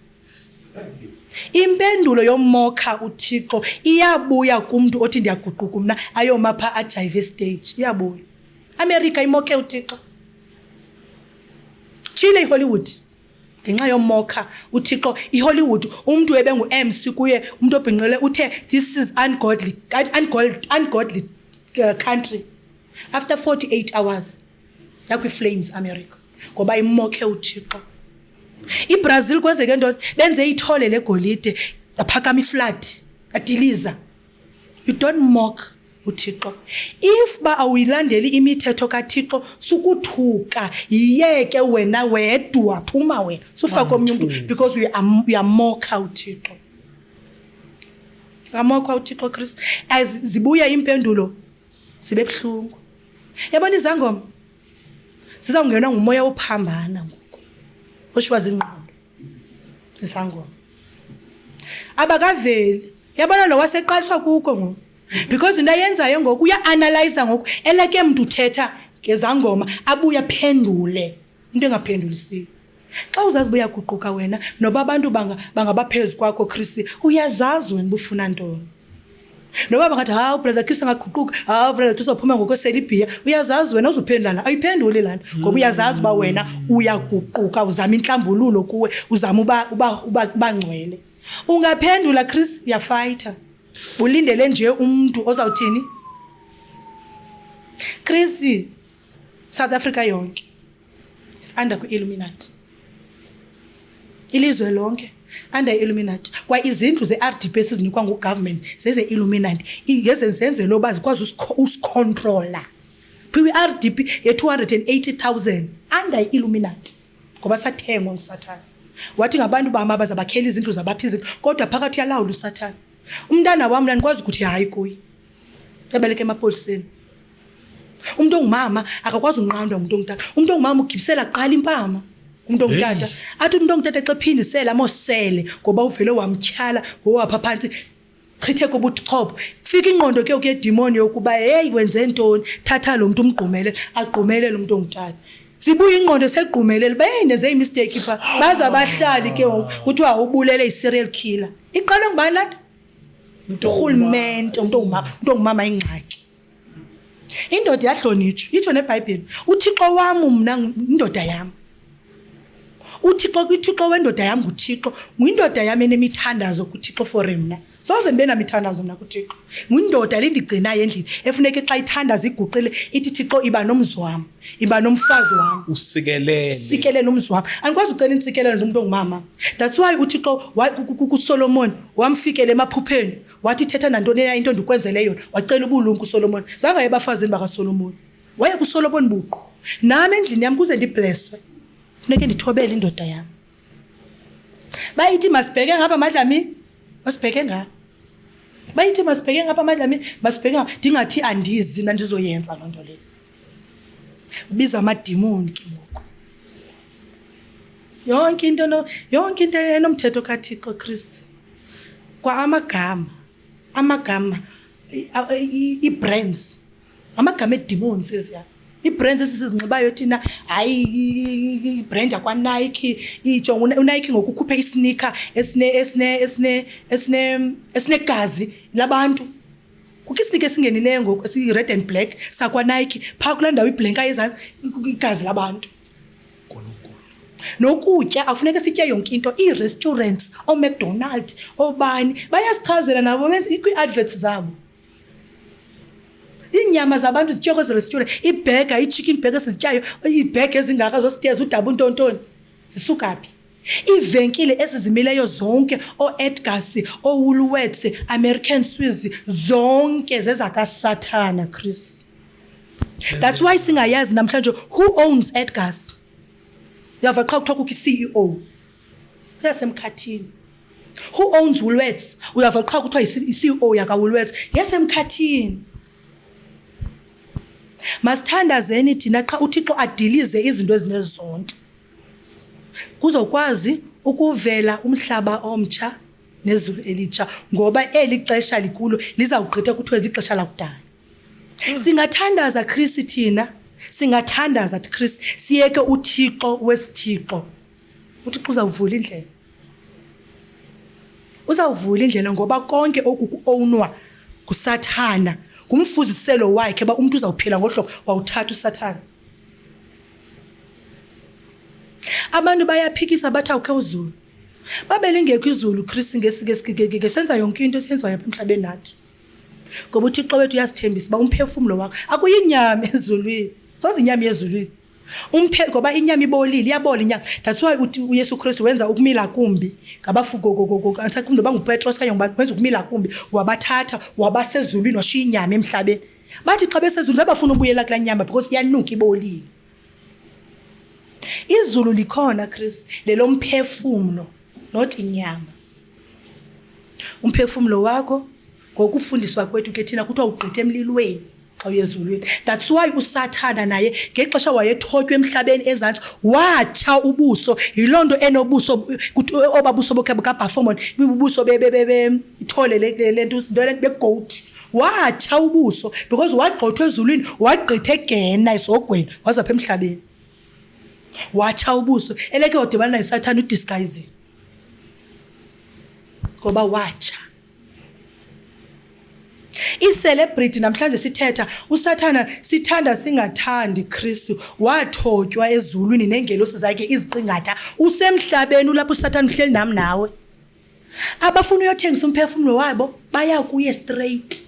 Impendulo yomoka uThixo iyabuya kumuntu othi ndiyaguquka mina ayoma pha ajive stage. Iyabuya. America imoke uThixo. Chile iHollywood. Ngenxa yomoka uThixo iHollywood umuntu ebengu MC kuye umuntu obhinqele uthe this is ungodly country. After 48 hours yakwi flames America ngoba imoke uThixo. IBrazil kwenzeke ntoni benze ithole legolide aphakama iflat adiliza. You don't mock uThixo. If ba awilandeli imithetho kaThixo sukuthuka yiyeke wena wedwa phuma wena sufaka omnye umuntu because we are mock uThixo. Ngamoka uThixo Chris azibuya impendulo sibe buhlungu. Yabona izangoma sizawungenwa ngumoya ophambana ngoku oshwaza ingqondo izangoma abakaveli. Yabona lo waseqaliswa kuko ngoku because into ayenzayo ngoku uya analyze ngoku eleke mntu uthetha ngezangoma abuya phendule into engaphendulisiyo. Xa uzazibuya guquka wena noba abantu bangabaphezulu kwakho Chris uyazazi wena bufuna ntoni. Noba bangathi brother Chris angaguquka brother Chris uphuma ngokweselibhiya uyazazi wena uzuphendulana ayiphenduli lana ngoba uyazazi uba wena uyaguquka uzama inhlambululo kuwe uzama uba ngcwele. Ungaphendula Chris uyafighter. Ulindele nje umuntu ozawuthini Chris South Africa yonke is under ku-Illuminati. Ilizwe lonke under Illuminati. Kwa izindlu ze-RDP esizinikwa ngugovernment zeze-Illuminati yezenze loba zikwazi usicontrola. Kwi-RDP ye-280,000 under Illuminati ngoba sathengwa nguSathane. Wathi ngabantu bama bazabakhela izindlu zabaphezulu kodwa phakathi yalawula uSathane. Umntana wami la nikwazi ukuthi hayi kuyi. Ebeleke emapoliseni. Umuntu ongumama akakwazi unqandwa umuntu ongutata. Umuntu ongumama ugibisela qala impama. Umuntu ongutata athi umuntu ongutata xephindisela amosele ngoba uvele wamtyhala wapha phansi chithe kubuthixobo. Fika ingqondo ke ukuyedemoni yokuba hey wenze ntoni thatha lo muntu umgqumele agqumelele umuntu ongutata. Sibuya ingqondo segqumelele benze imistake pha baza bahlali ke kuthiwa ubulele iserial killer. Iqala ngubani la? Urhulumente umuntu ongumama ingxaki. Indoda yahlonitshwa itsho neBhayibheli uThixo wami mina indoda yami. uThixo wendoda yami nguThixo nguyindoda yami enemithandazo kuThixo for mina. Soze ndibe namithandazo mina kuThixo. Nguyindoda lindigcinayo endlini efuneka xa ithandaza iguqile ithi Thixo iba nomzwami iba nomfazi wami usikelele nomzwami. Angikwazi ucela insikelelo nomuntu ongumama. That's why uThixo kuSolomon wamfikele emaphupheni wathi thetha nantoni na into ndikwenzele yona wacela ubulungu kuSolomon. Zangaye abafazini bakaSolomon waye kuSolomon buqu nami endlini yami kuze ndiblesswe funeke ndithobele indoda yami. Bayithi masibheke ngapha madlami masibheke ngapha. Bayithi masibheke ngapha madlami masibheke ngapha ndingathi andizi na ndizoyenza loo nto leyo. Ubiza amadimoni ke ngoku. Yonke into enomthetho kaThixo Chris. Kwa amagama i-brands amagama edemons eziya. I-brands esizinxibayo thina hayi i-brand yakwa Nike ijonga uNike ngokukhuphe isneaker esinegazi labantu. Kukho isneaker esingenileyo ngoku esi-red and black sakwa Nike phaa kulaa ndawo ibhlenka ezantsi igazi labantu. Nokutya akufuneka sitye yonke into. Ii-restaurants McDonald's obani bayasichazela nabo benza kwi-adverts zabo. Inyama zabantu zityiwa kwezi restaurant iburger i-chicken burger sizityayo iburger ezingaka zosityaza udaba untontoni zisuka phi? Ivenkile ezizimileyo zonke o-Edgars, o-Woolworths, American Swiss, zonke zezakaSathana, Chris. That's why singayazi namhlanje who owns Edgars. Uyava xa kuthiwa kukho i-CEO. Yasemkhathini. Who owns Woolworths? Uyava xa kuthiwa i-CEO yaka-Woolworths. Yasemkhathini. Masithandazeni thina xa uThixo adilize izinto ezinezonke. Kuzokwazi ukuvela umhlaba omtsha nezulu elitsha ngoba eli xesha likulo lizawugqitha kuthiwe lixesha lakudala. Singathandaza Kristu thina, singathandaza thi Kristu, siyeke uThixo wesithixo. uThixo uzawuvula indlela. Uzawuvula indlela ngoba konke okuku-ownwa nguSathana, ngumfuziselo wakhe ba umuntu uzawuphila ngohlobo wawuthatha uSathana. Abantu bayaphikisa bathi awukho uzulu. Babelingekho izulu Kristu ngesenza yonke into esenzwayo apha emhlabeni nathi. Ngoba uThixo wethu uyasithembisa ba umphefumulo wakho akuyinyama ezulwini. Soze inyama yezulwini. Ngoba inyama ibolile iyabola inyama. That's why uYesu Kristu wenza ukumila kumbi ngabafugo athakumntu banguPetros kanye ngubani wenza ukumila kumbi wabathatha wabasezulwini washiya inyama emhlabeni. Bathi xa besezulwini abafuna ubuyela kula nyama because iyanuka ibolile. Izulu likhona Chris lelo mphefumulo not inyama. Umphefumulo wakho ngokufundiswa kwethu ke thina kuthiwa ugqithe emlilweni xa uyezulwini. That's why uSathana naye ngexesha wayethotywa emhlabeni ezantsi watsha ubuso yilonto enobuso obabuso bokhe kaBaphomet ubuso ithole lento begoat watsha ubuso because wagqothwa ezulwini wagqithe egena isogweni waza apha emhlabeni. Watsha ubuso eleke wadibana noSathana udisguise ngoba watsha. I-celebrity namhlanje sithetha uSathana sithanda singathandi Kristu wathotywa ezulwini nengelosi zakhe iziqingatha usemhlabeni ulapho uSathana uhleli nami nawe. Abafuna uyothengisa umphefumulo wabo baya kuye straight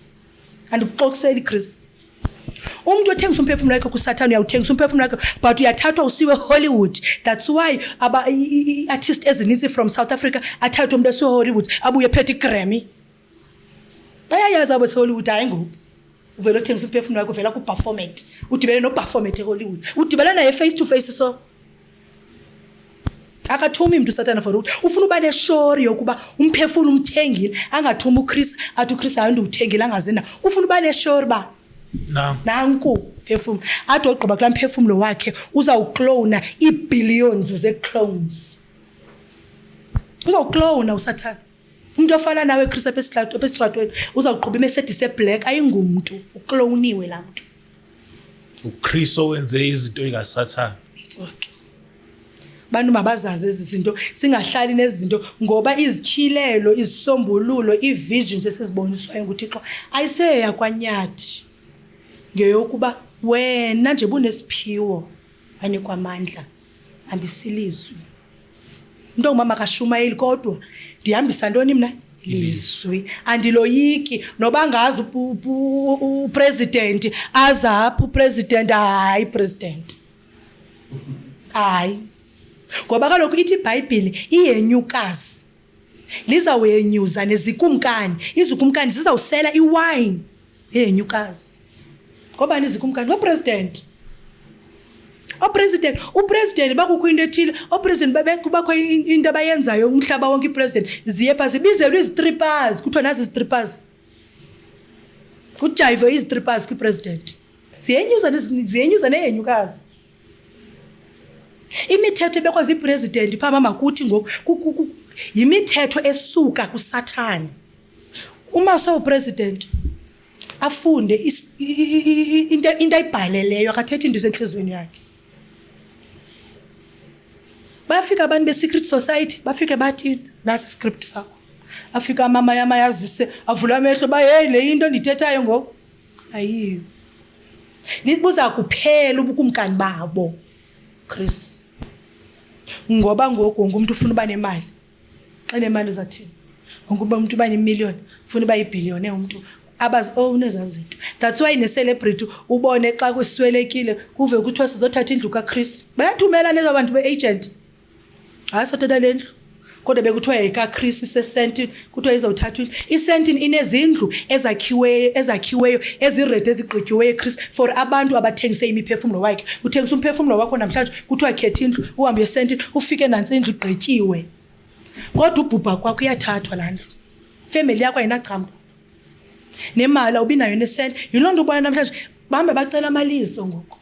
andikuxoxeli Kristu. Umuntu othengisa umphefumulo wakhe kuSathana uyawuthengisa umphefumulo wakhe but uyathathwa usiwe Hollywood. That's why artists ezininzi from South Africa athathwa umuntu esiwe Hollywood abuye phethe iGrammy. Bayayazi abo eHollywood hayi ngoku. Uvela uthengisa umphefumulo wakhe uvela kuBaphomet. Udibene noBaphomet eHollywood. Udibana naye face to face so. Akathumi umuntu uSathana for ukuthi ufuna uba neshori yokuba umphefumulo umthengile angathuma uChris athi uChris hayi ndiwuthengile angazina. Ufuna uba neshori ba nanku phefumulo athi ogqiba kula mphefumulo wakhe uzawuklona ibillions ze-clones. Uzawuklona uSathana. Umuntu ofana nawe Chris ePesitratweni uzawuqhuba iMercedes eBlack ayingumuntu ukloniwe la muntu. uChris owenze izinto ezikaSathana. Okay. Bantu mabazazi izinto singahlali nezinto ngoba izikhilelo izisombululo ivisions esiziboniswayo nguThixo ayiseya kwanyathi. Ngeyokuba wena nje bunesiphiwo anikwa amandla ambisilizwe. Nto mama kaShumayeli kodwa ndihambisa ntoni mina lizwi andiloyiki noba ngazi upresident azapha upresident hayi president hayi ngoba kaloku ithi iBhayibhile iyenyukazi lizawuyenyuza nezikumkani izikumkani zizawusela iwine yenyukazi ngoba nizikumkani ngopresident upresident bakukho into ethile upresident bakho into abayenzayo umhlaba wonke ipresident ziye pha zibizelwe izistrippers kuthiwa nazi izistrippers kujive izistrippers kwipresident ziyenyuza neyenyukazi. Imithetho ebekwazi ipresident pha mama kuthi ngoku yimithetho esuka kuSathana. Uma sowupresident afunde into ayibhaleleyo akathethi into esenhlizweni yakhe. Bafika abantu be-secret society bafike bathi nasi script sakho afika mama yamayazise avula amehlo ba hey le into ndithethayo ngoku ayiyo libuza kuphela ubukumkani babo Chris ngoba ngoku wonke umuntu ufuna uba nemali xa nemali uzathini wonke umuntu uba ne-million ufuna uba yi-billion umuntu abazi unezazinto. That's why ne-celebrity ubone xa kuswelekile kuve kuthiwa sizothatha indlu kaChris bayathumela nezabantu be-agent hayi sothatha lendlu kodwa bekuthiwa yikaChris isesentini kuthiwa izawuthathwa isentini inezindlu ezakhiweyo ezirede ezigqityiweyo Chris for abantu abathengise imiphefumlo wakhe uthengisa umphefumlo wakho namhlanje kuthiwa khetha indlu uhambe esentini ufike nansi indlu igqityiwe kodwa ubhubha kwakho uyathathwa la ndlu family yakho ayinachambo nemali awubinayo nesenti yiloo nto ubona namhlanje bahambe bacela amalizo ngoku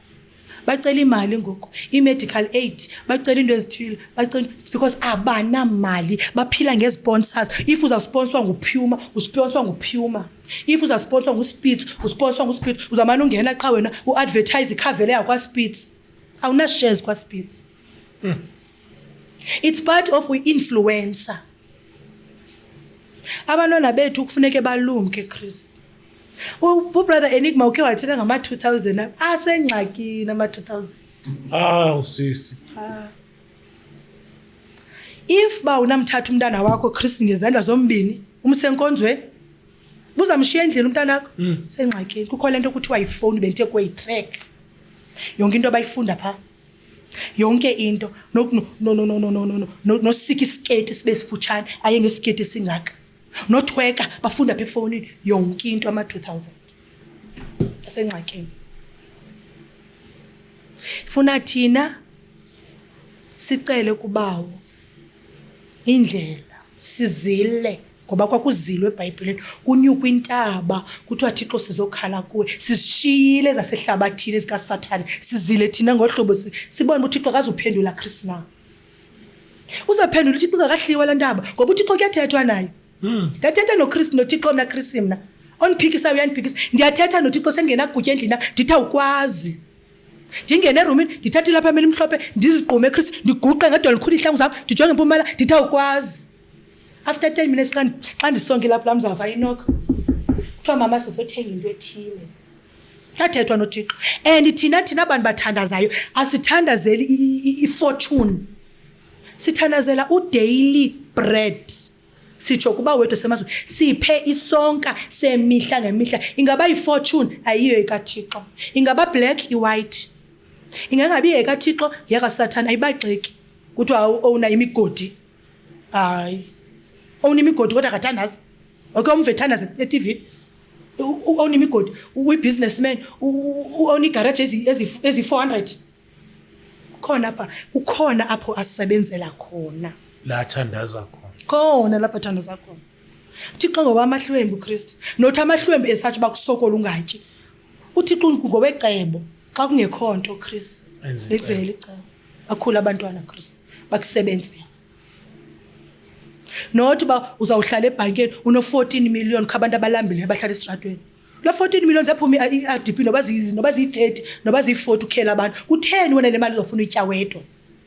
bacela imali ngoku i-medical aid bacela into ezithile bacela because abanamali baphila ngesponsors if uzawusponsor nguPuma usponsor nguPuma if uzawusponsor nguSpitz usponsor nguSpitz uzamana ungena qha wena uadvertise ikhavele yakho kwaSpitz awuna shares kwaSpitz it's part of we-influencer abantwana bethu kufuneke balumke Chris brother Enigma uke wathela ngama 2000 asengxakini ama 2000 usisi if ba unamthatha umntana wakho Chris ngezandla zombini umsenkonzweni buzamshiya endlini umntana wakho sengxakini kukho lento kuthiwa ifone bente kuyitrack yonke into abayifunda pha yonke into no siki skate sibe sifutshane aye ngesikete singaka nothweka bafunda phe phone yonke into ama 2000 asengxakini funa thina sicele kubawo indlela sizile ngoba kwakuzilwe eBhayibhelini kunyuka intaba kuthiwa Thixo sizokhala kuwe sisishiyile zasehlabathini ezikaSathane sizile thina ngohlobo sibone uThixo akazuphendula Chris na uzaphendula uThixo akahliwa la ndaba ngoba uThixo kuyathethwa naye ndathetha noChris noThixo mna Chris mna onphikisa uyaniphikisa ndiyathetha noThixo sengena gutya endlini nditha ukwazi ndingene erumini ndithathi lapha emeli mhlophe ndizigqume Chris ndiguqe ngedolo likhulu ihlangu zam ndijonge empumala nditha ukwazi after 10 minutes xa ndisonke lapha la mzava inoko kuthiwa mama sizothenga into ethile yathethwa noThixo and thina abantu bathandazayo asithandazeli ifortune sithandazela udaily bread sitsho kuba wethu semazwe siphe isonka semihla ngemihla ingaba ifortune ayiyo ekaThixo ingaba black iwhite ingangabi ekaThixo yakaSathane ayibagxeki kuthiwa awuna imigodi hayi awuna imigodi kodwa akathandazi okay umvethandazi eTV awuna imigodi uyi-businessman awuna igarage ezi 400 ukhona apho asebenzela khona la thandaza khona lapha thanda zakho uThixo ngoba amahlwembu Chris nothi amahlwembu esathi bakusokola ungatyi uThixo ngowecebo xa kungekho nto Chris livele icebo akhula abantwana Chris bakusebenzela nothi ba uzawuhlala eBhankeni uno 14 million khabantu abalambile abahlala esitratweni la 14 million zaphuma iRDP noba ziyi30 noba ziyi40 ukhela abantu ku10 wena le mali uzofuna uyitya wedwa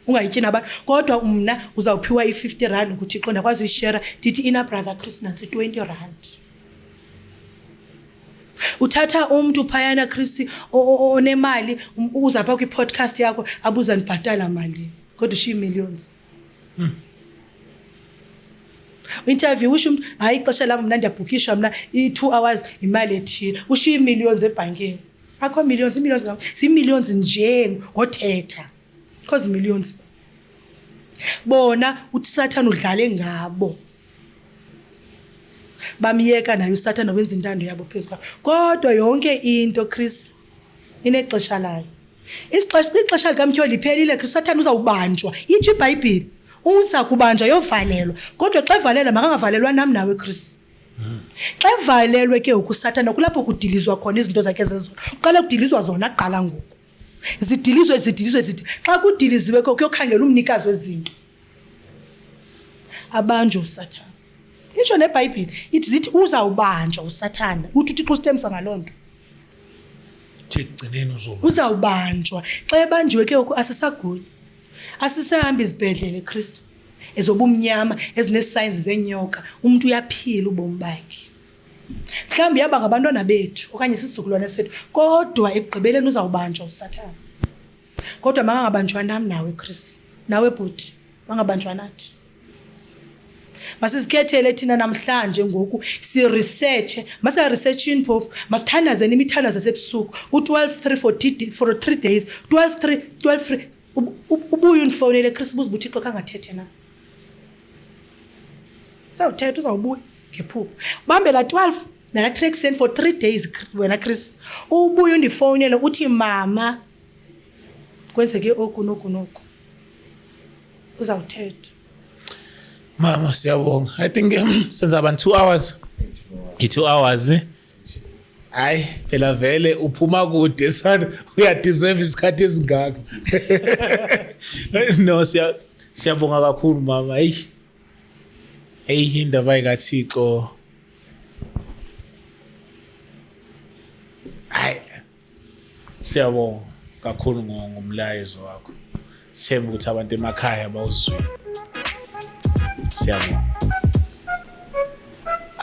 ungayityi nabantu kodwa mna uzawuphiwa i50 rand ukuthi Thixo ndakwazi uyishare ndithi ina brother Chris nansi 20 rand uthatha umuntu phayana Chris onemali uzapha kwi-podcast yakho abuza ndibhatala mali kodwa ushiya millions interview usho umuntu hayi ixesha lami mna ndiyabhukisha mna i2 hours imali ethile ushiya millions eBhankeni akho millions millions nje ngothetha because millions bona uthi Sathane udlale ngabo bamiyeka nayo uSathane wenza intando yabo phezulu kodwa yonke into Chris inexesha layo ixesha likamtyo liphelile uSathane uzawubanjwa ithi iBhayibheli uza kubanjwa yovalelwa kodwa xa evalelwa makangavalelwa nam nawe Chris xa evalelwe ke ukuSathane kulapho kudilizwa khona izinto zakhe zezona uqala kudilizwa zona aqala ngoku zidilizwe xa kudiliziwe kuyokhangela umnikazi wezinto abanjwe uSathane itsho neBhayibheli ithi uzawubanjwa uSathane uthi uThixo uSithembisa ngalonto thigcineni uzoba uzawubanjwa xa ebanjiwe ke asisaguli asisahamba izibhedlele Chris ezobumnyama ezine-signs zenyoka umuntu uyaphila ubomi bakhe mhlawumbi yaba ngabantwana bethu okanye sisizukulwane sethu kodwa ekugqibeleni uzawubanjwa uSathane kodwa mangabanjwa nami nawe Chris nawe bhuti mangabanjwa nathi masizikhethele thina namhlanje ngoku si-researche masa-researchini phofu masithandazeni imithandazo yasebusuku u-12-3 for 3 days 12-3 ubuye unifonele Chris buze uThixo kangathethe na. Uzawuthetha uzawubuya ngephupho. Bambe la 12 nala Trexen for 3 days wena Chris. Ubuye undifonele uthi mama kwenzeke okunoku. Uzawuthetha. Mama siyabonga. I think since abantu 2 hours. 2 hours. Hayi phela vele uphuma kude sana uya deserve isikhathi esingaka. No siyabonga kakhulu mama. Hey indaba ayikaThixo. Hayi siyabonga kakhulu ngomlayezo wakho. Sithemba ukuthi abantu emakhaya bawuzwile. Siyabonga.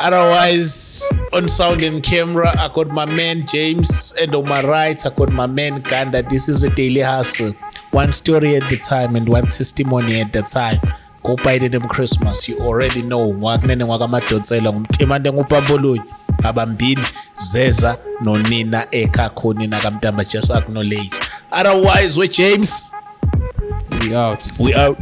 Otherwise, on sound and camera, I got my man James, and on my right, I got my man Ganda. This is a daily hustle. One story at the time and one testimony at the time. Go buy them Christmas. You already know. Wagnene wagamadotsela ngumthemande ngupabulunyi. Abambili Zeza no Nina eka khoni nakamtamba just acknowledge. Otherwise, we James. We out. We out.